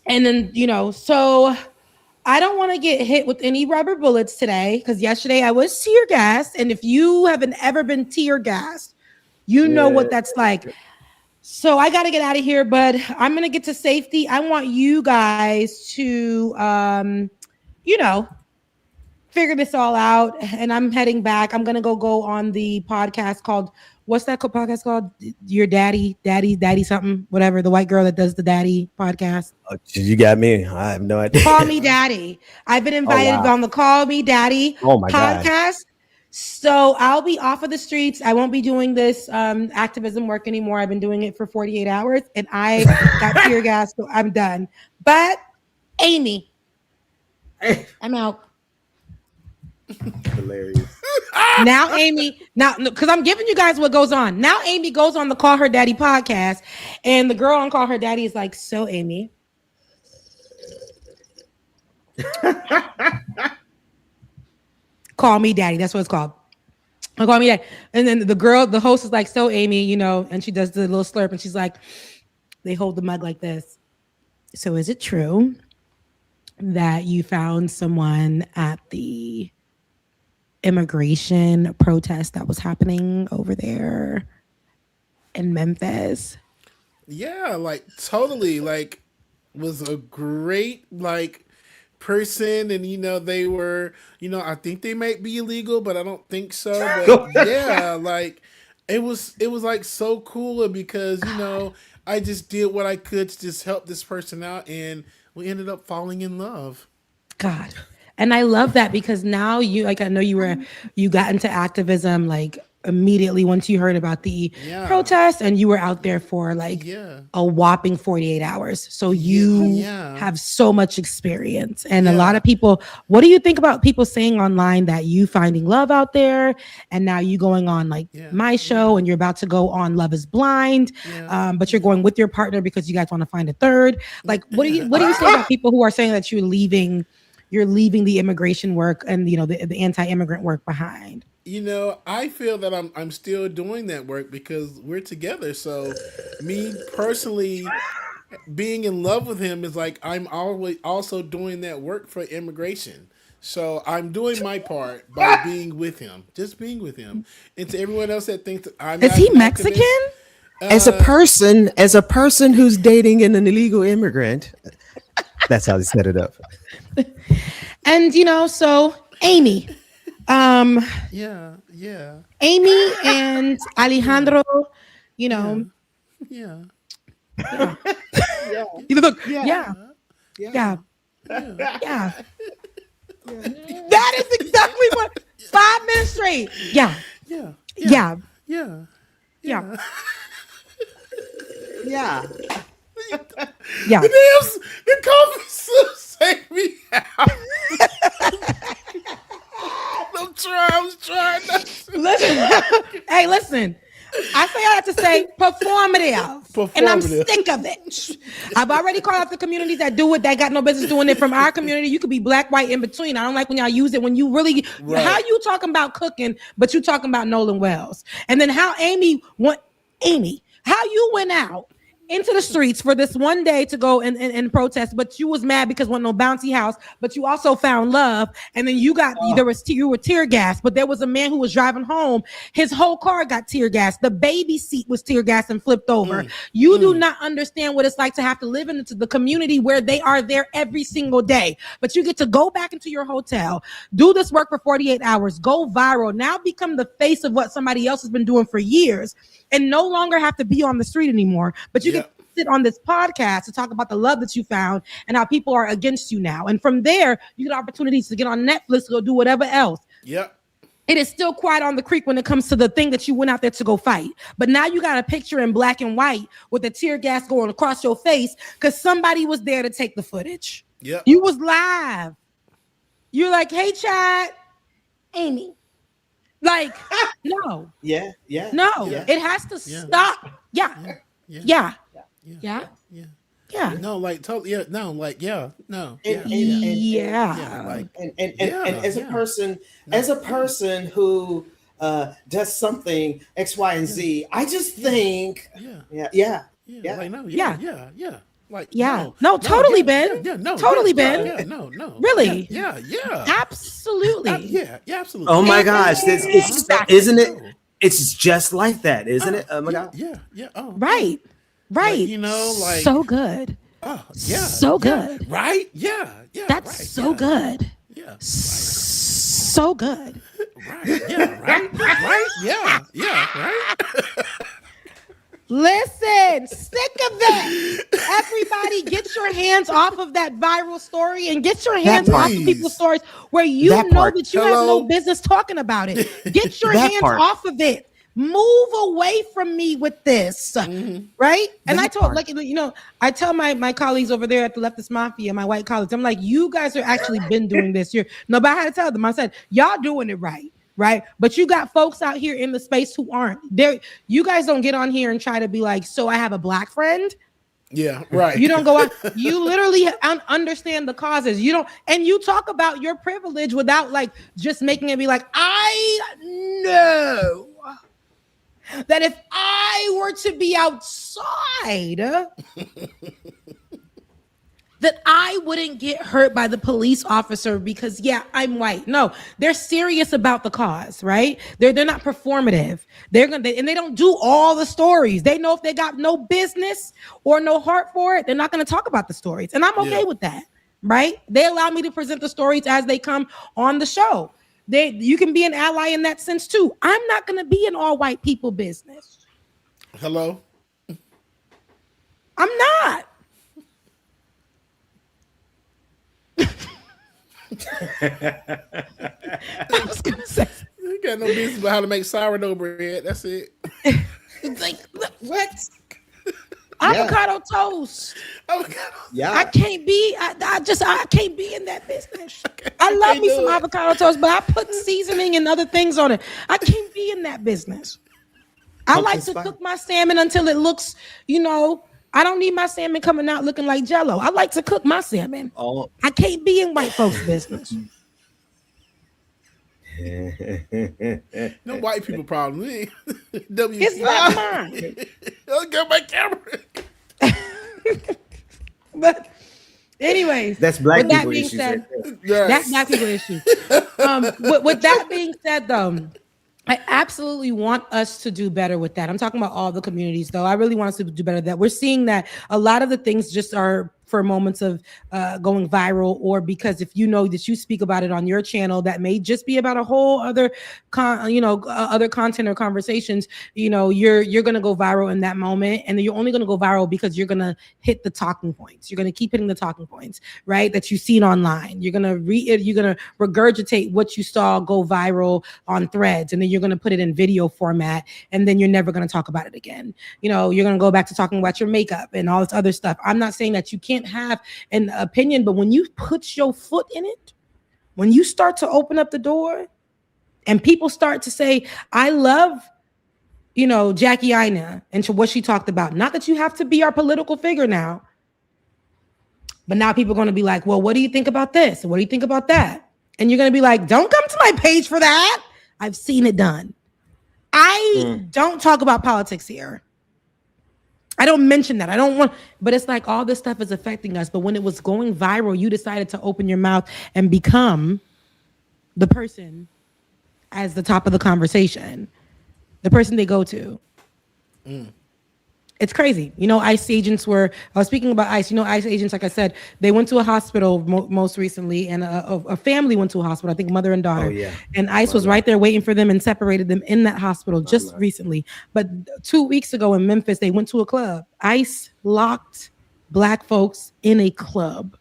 And then, so I don't want to get hit with any rubber bullets today, because yesterday I was tear gassed. And if you haven't ever been tear gassed, you know what that's like. So I got to get out of here, but I'm going to get to safety. I want you guys to, figure this all out. And I'm heading back. I'm going to go on the podcast called, what's that podcast called? Your daddy something, whatever. The white girl that does the daddy podcast. You got me. I have no idea. Call Me Daddy. I've been invited on the Call Me Daddy podcast. God. So I'll be off of the streets. I won't be doing this activism work anymore. I've been doing it for 48 hours and I got tear gas, so I'm done. But Amy, I'm out. Hilarious. Now Amy, because I'm giving you guys what goes on. Now Amy goes on the Call Her Daddy podcast, and the girl on Call Her Daddy is like, so Amy. Call Me Daddy. That's what it's called. I'll Call Me Daddy. And then the host is like, so Amy, and she does the little slurp and she's like, they hold the mug like this. So is it true that you found someone at the immigration protest that was happening over there in Memphis? Yeah, totally. Was a great, person, and they were, I think they might be illegal, but I don't think so. But yeah, it was so cool because I just did what I could to just help this person out, and we ended up falling in love. God. And I love that because now I know you got into activism immediately once you heard about the protest, and you were out there for a whopping 48 hours. So you have so much experience. And a lot of people, what do you think about people saying online that you finding love out there and now you going on my show and you're about to go on Love is Blind, but you're going with your partner because you guys want to find a third? What do you say about people who are saying that you're leaving the immigration work and the anti-immigrant work behind? I feel that I'm still doing that work because we're together. So me personally being in love with him is I'm always also doing that work for immigration. So I'm doing my part by being with him, just being with him. And to everyone else that thinks that I'm Is he Mexican? As a person who's dating an illegal immigrant, that's how they set it up. And so Amy. Yeah. Amy and Alejandro, Yeah. Look, yeah. That is exactly what 5 minutes straight. Yeah. Yeah. The comments saved me out. I was trying not to. Listen. I say I have to say performative. And I'm sick of it. I've already called out the communities that do it, that got no business doing it. From our community, you could be black, white, in between. I don't like when y'all use it when you really, how you talking about cooking, but you talking about Nolan Wells. And then how how you went out into the streets for this one day to go and protest, but you was mad because wasn't no bouncy house, but you also found love, and then you were tear gas, but there was a man who was driving home, his whole car got tear gas, the baby seat was tear gas and flipped over. You do not understand what it's like to have to live into the community where they are there every single day, but you get to go back into your hotel, do this work for 48 hours, go viral, now become the face of what somebody else has been doing for years, and no longer have to be on the street anymore, but you get to sit on this podcast to talk about the love that you found and how people are against you now. And from there, you get opportunities to get on Netflix, go do whatever else. Yep. It is still quiet on the creek when it comes to the thing that you went out there to go fight. But now you got a picture in black and white with the tear gas going across your face because somebody was there to take the footage. Yep. You was live. You're like, hey, Chad, Amy. Like, no. Yeah. No, it has to stop. Yeah. No, like totally. Yeah. No, like no. And as a person who does something X, Y, and Z, I just think, Like no, like no, totally, Ben. Totally, Ben. Yeah, no. Really? Yeah. Absolutely. Absolutely. Oh my gosh, isn't it? It's just like that, isn't it? Oh my God. Yeah. Right. Like so good. Oh yeah. So good. Right? Yeah. That's right, so good. Yeah. So good. Right. Yeah. Right. Yeah. Right. Listen, sick of it. Everybody, get your hands off of that viral story and get your hands off of people's stories where you know that you have no business talking about it. Get your hands off of it. Move away from me with this, right? And I told, I tell my colleagues over there at the Leftist Mafia, my white colleagues, I'm like, you guys are actually been doing this. But I had to tell them, I said, y'all doing it right? But you got folks out here in the space who aren't there. You guys don't get on here and try to be like, so I have a black friend. Yeah, right. You don't go out. You literally understand the causes. You don't, and you talk about your privilege without like just making it be like, I know that if I were to be outside, that I wouldn't get hurt by the police officer because I'm white. No, they're serious about the cause, right? They're not performative. And they don't do all the stories. They know if they got no business or no heart for it, they're not going to talk about the stories. And I'm okay with that, right? They allow me to present the stories as they come on the show. You can be an ally in that sense too. I'm not going to be in all white people business. Hello? I'm not. I was gonna say, you got no business about how to make sourdough bread. That's it. It's like, what? Avocado toast. Yeah. I can't be. I can't be in that business. I love me some avocado toast, but I put seasoning and other things on it. I can't be in that business. I like to cook my salmon until it looks, I don't need my salmon coming out looking like Jell-O. I like to cook my salmon. I can't be in white folks' business. No white people problem. It's not mine. I'll get my camera. But anyways, that's black people issue. Yes. That's black people issue. With that being said, though, I absolutely want us to do better with that. I'm talking about all the communities, though. I really want us to do better with that. We're seeing that a lot of the things just are for moments of going viral, or because if you know that you speak about it on your channel, that may just be about a whole other other content or conversations, you're going to go viral in that moment. And then you're only going to go viral because you're going to hit the talking points. You're going to keep hitting the talking points, right? That you've seen online. You're going to regurgitate what you saw go viral on Threads, and then you're going to put it in video format, and then you're never going to talk about it again. You're going to go back to talking about your makeup and all this other stuff. I'm not saying that you can't have an opinion, but when you put your foot in it, when you start to open up the door and people start to say, I love, Jackie Aina and what she talked about, not that you have to be our political figure now, but now people are going to be like, well, what do you think about this? What do you think about that? And you're going to be like, don't come to my page for that. I've seen it done. I don't talk about politics here. I don't mention that. I don't want, but it's like all this stuff is affecting us. But when it was going viral, you decided to open your mouth and become the person as the top of the conversation, the person they go to. It's crazy. You know, ICE agents I was speaking about ICE. You know, ICE agents, like I said, they went to a hospital most recently, and a family went to a hospital, I think mother and daughter. Oh, yeah. And ICE was right there waiting for them and separated them in that hospital just recently. But 2 weeks ago in Memphis, they went to a club. ICE locked Black folks in a club.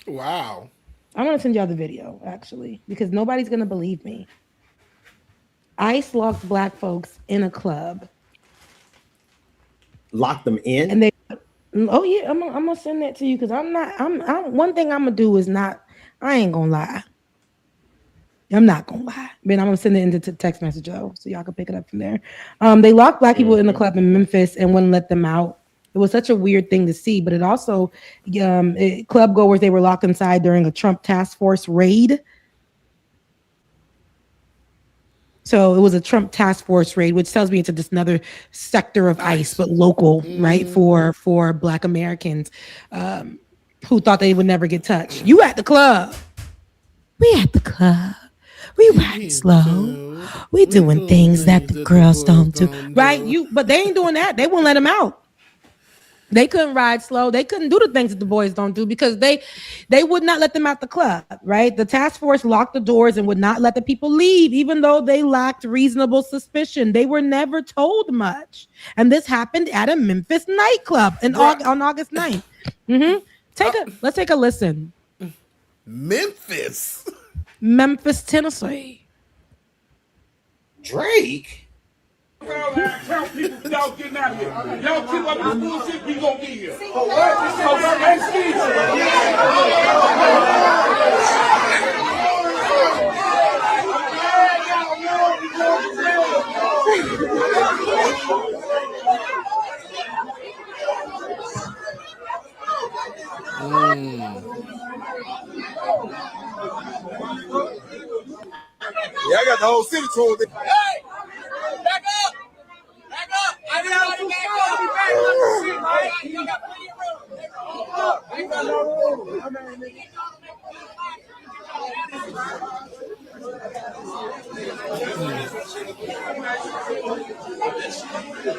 Wow. I want to send y'all the video, actually, because nobody's going to believe me. ICE locked Black folks in a club. Lock them in? And oh yeah, I'm gonna send that to you because I'm one thing I'm gonna do is not, I ain't gonna lie. I'm not gonna lie. But I'm gonna send it into text message though, so y'all can pick it up from there. They locked Black people in the club in Memphis and wouldn't let them out. It was such a weird thing to see, but it also club goers, they were locked inside during a Trump task force raid. So it was a Trump task force raid, which tells me it's just another sector of ICE, but local, right? For Black Americans who thought they would never get touched. You at the club. We at the club. We riding slow. We doing things that the girls don't do. Right? But they ain't doing that. They won't let them out. They couldn't ride slow. They couldn't do the things that the boys don't do because they would not let them out the club, right? The task force locked the doors and would not let the people leave, even though they lacked reasonable suspicion. They were never told much. And this happened at a Memphis nightclub on August 9th. Let's take a listen. Memphis, Tennessee. Drake. Tell people y'all getting out of here. Y'all keep up this bullshit, we gonna be here. Yeah, I got the whole city told it. Hey! Back up! Back up! Everybody back up! You got plenty of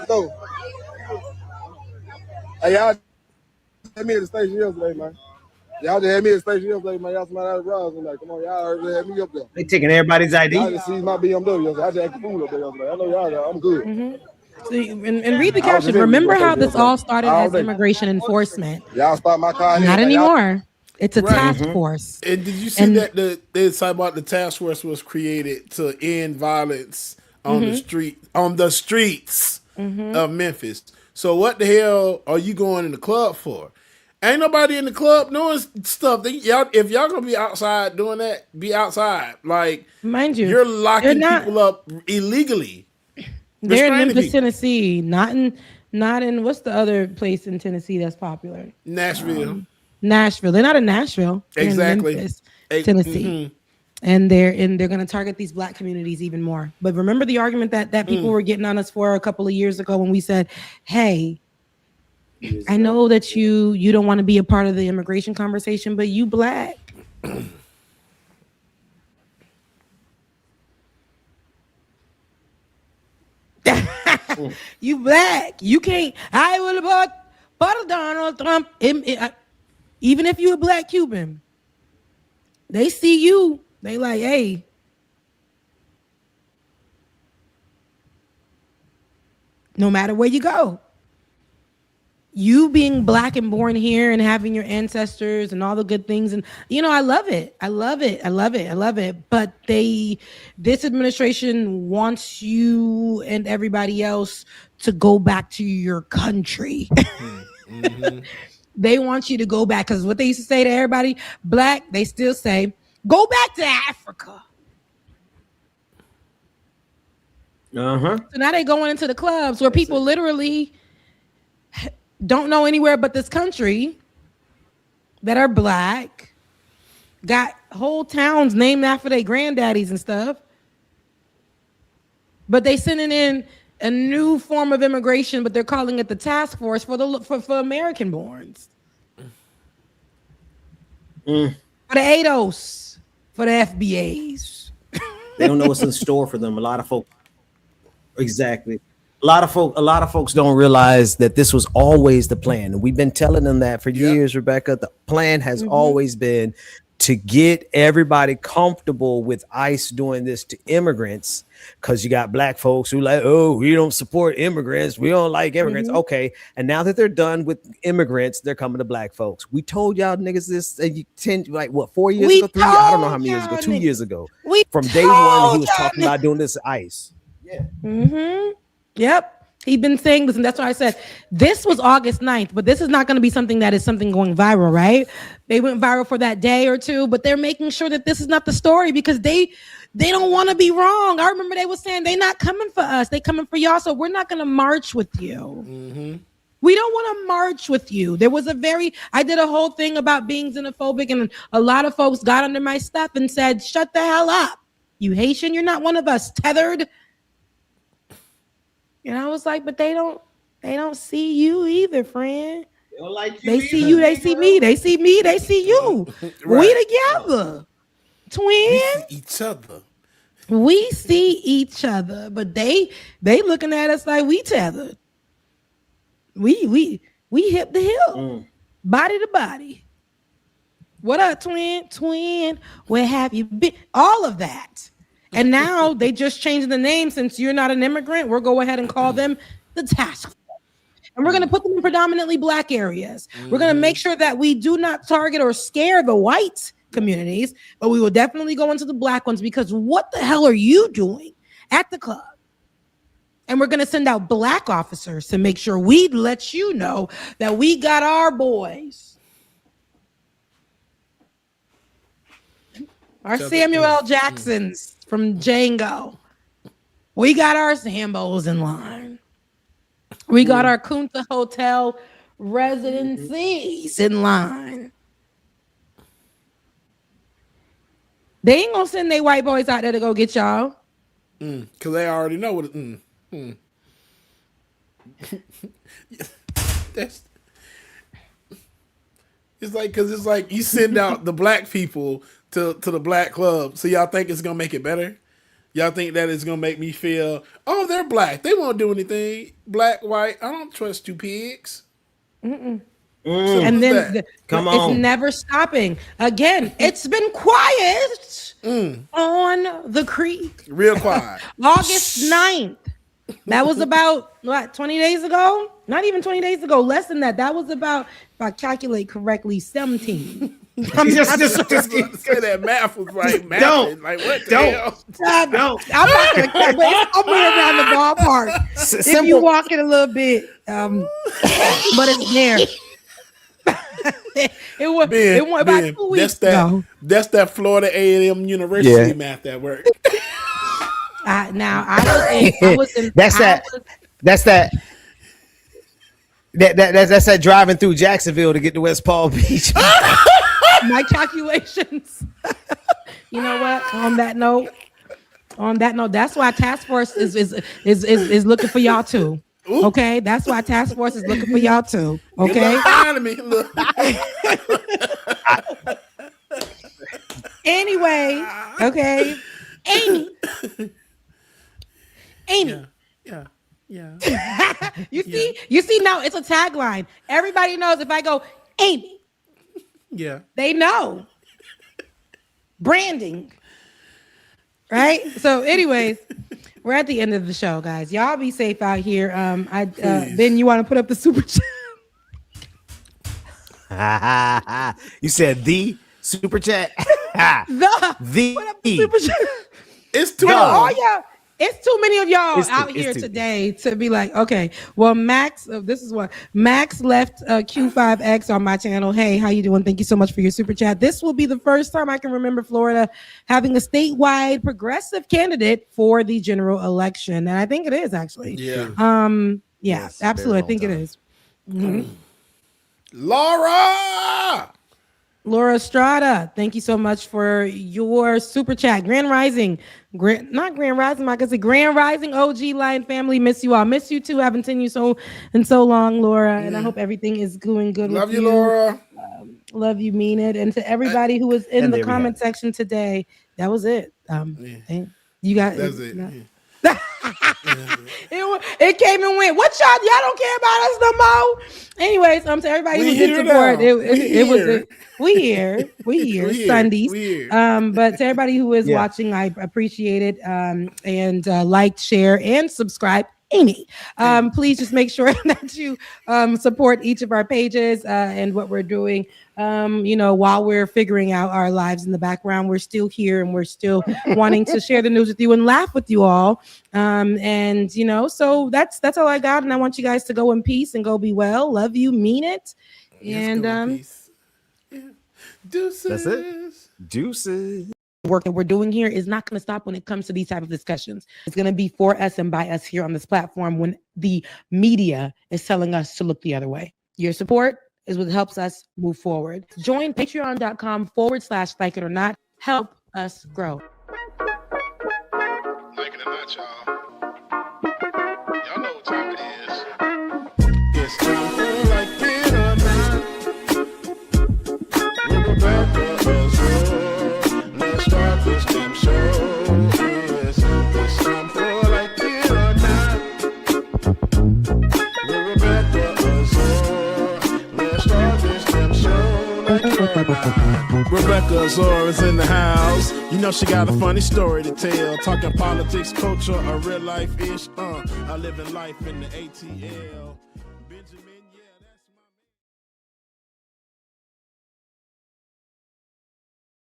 So, hey, y'all had me at the station yesterday, man. Y'all just had me at the station yesterday, man. Y'all somebody out of Ross. I'm like, come on, y'all already had me up there. They taking everybody's ID. Y'all just see my BMW yesterday. I just acted fool up there yesterday. I know y'all, I'm good. So, and read the caption. Remember how this all started as immigration enforcement. Y'all stop my car. Not anymore. It's a task force. And did you see that they talk about the task force was created to end violence on the streets of Memphis? So what the hell are you going in the club for? Ain't nobody in the club doing stuff. If y'all gonna be outside doing that, be outside. Like, mind you, you're locking people up illegally. They're in Memphis, Tennessee, not in what's the other place in Tennessee that's popular? Nashville. Nashville. They're not in Nashville. They're exactly. In Memphis, Tennessee. And they're going to target these Black communities even more. But remember the argument that people were getting on us for a couple of years ago when we said, "Hey, I know that you don't want to be a part of the immigration conversation, but you Black." You Black. You can't. I will vote for Donald Trump. Even if you're a Black Cuban, they see you. They like, hey. No matter where you go. You being Black and born here and having your ancestors and all the good things. And, I love it. I love it. But this administration wants you and everybody else to go back to your country. They want you to go back. Because what they used to say to everybody, Black, they still say, go back to Africa. So now they're going into the clubs where people literally don't know anywhere but this country that are Black, got whole towns named after their granddaddies and stuff. But they sending in a new form of immigration, but they're calling it the task force for American borns. For the ADOS, for the FBAs. They don't know what's in store for them. A lot of folks. Exactly. A lot of folks don't realize that this was always the plan. And we've been telling them that for years, Rebecca. The plan has always been to get everybody comfortable with ICE doing this to immigrants, because you got black folks who like, oh, we don't support immigrants. We don't like immigrants. Okay. And now that they're done with immigrants, they're coming to black folks. We told y'all niggas this 4 years ago, 3 years, I don't know how many years ago, 2 years ago. From day one, he was talking about doing this to ICE. Yeah. Yep. He's been saying this, and that's why I said this was August 9th, but this is not going to be something that is something going viral, right? They went viral for that day or two, but they're making sure that this is not the story because they don't want to be wrong. I remember they were saying they're not coming for us. They coming for y'all, so we're not going to march with you. We don't want to march with you. There was I did a whole thing about being xenophobic, and a lot of folks got under my stuff and said, shut the hell up. You Haitian, you're not one of us. Tethered. And I was like, but they don't see you either, friend. They don't like you. They see you, they see me, they see me, they see you. We together. Twin. We see each other. We see each other, but they looking at us like we tethered. We hip to hip. Body to body. What up, twin? Twin, where have you been? All of that. And now they just changed the name. Since you're not an immigrant, we'll go ahead and call them the task force. And we're going to put them in predominantly black areas. We're going to make sure that we do not target or scare the white communities, but we will definitely go into the black ones, because what the hell are you doing at the club? And we're going to send out black officers to make sure we let you know that we got our boys. Our Samuel L. Jacksons from Django. We got our Sambos in line. We got our Kunta Hotel residencies in line. They ain't gonna send their white boys out there to go get y'all. Because they already know what it's like you send out the black people to the black club. So y'all think it's gonna make it better? Y'all think that it's gonna make me feel, oh, they're black, they won't do anything. Black, white, I don't trust you pigs. And then it's never stopping. Again, it's been quiet on the creek. Real quiet. August 9th. That was about, 20 days ago? Not even 20 days ago, less than that. That was about, if I calculate correctly, 17. I'm just say that math was right. Don't. Like, what the hell? Don't. I'm not going to care, but I'm around the ballpark. If you walk it a little bit, but it's there. It was about 2 weeks ago. That's that Florida A&M University math that worked. That's that driving through Jacksonville to get to West Palm Beach. My calculations. You know what? On that note, that's why task force is looking for y'all too. Okay, that's why task force is looking for y'all too. Okay. Anyway, okay, Amy. Yeah. You see now it's a tagline. Everybody knows if I go Amy. Yeah. They know. Branding. Right? So anyways, we're at the end of the show, guys. Y'all be safe out here. Ben, you want to put up the super chat? You said the super chat? the super chat. It's too It's too many of y'all out here today to be like, okay, well, Max, this is what Max left Q5X on my channel. Hey, how you doing? Thank you so much for your super chat. This will be the first time I can remember Florida having a statewide progressive candidate for the general election. And I think it is actually. Yeah. Yes, absolutely. I think it is. Mm-hmm. Laura! Laura Estrada, thank you so much for your super chat. Grand Rising, not Grand Rising, I can say Grand Rising OG Lion family. Miss you all. Miss you too. Haven't seen you so long, Laura. And I hope everything is going good Love with you, Laura. Love you, mean it. And to everybody who was in And the there we comment section today, that was it. You got That's it. It came and went. What y'all don't care about us no more. Anyways, to everybody who did support, we here Sundays. But to everybody who is watching, I appreciate it. And like, share, and subscribe. Amy, please just make sure that you support each of our pages and what we're doing. While we're figuring out our lives in the background, we're still here and we're still wanting to share the news with you and laugh with you all. So that's all I got. And I want you guys to go in peace and go be well. Love you, mean it. And Deuces. That's it. Deuces. Work that we're doing here is not going to stop when it comes to these type of discussions. It's going to be for us and by us here on this platform when the media is telling us to look the other way. Your support is what helps us move forward. Join patreon.com/like it or not. Help us grow. Like it or not, y'all. Y'all know what time it is. It's time for like it or not. We're about to let's start this damn show. It's time for like it or not. We're about to let's start this damn show like it or not. Rebecca Azor is in the house. You know she got a funny story to tell. Talking politics, culture, or real life ish. I live in life in the ATL. Benjamin.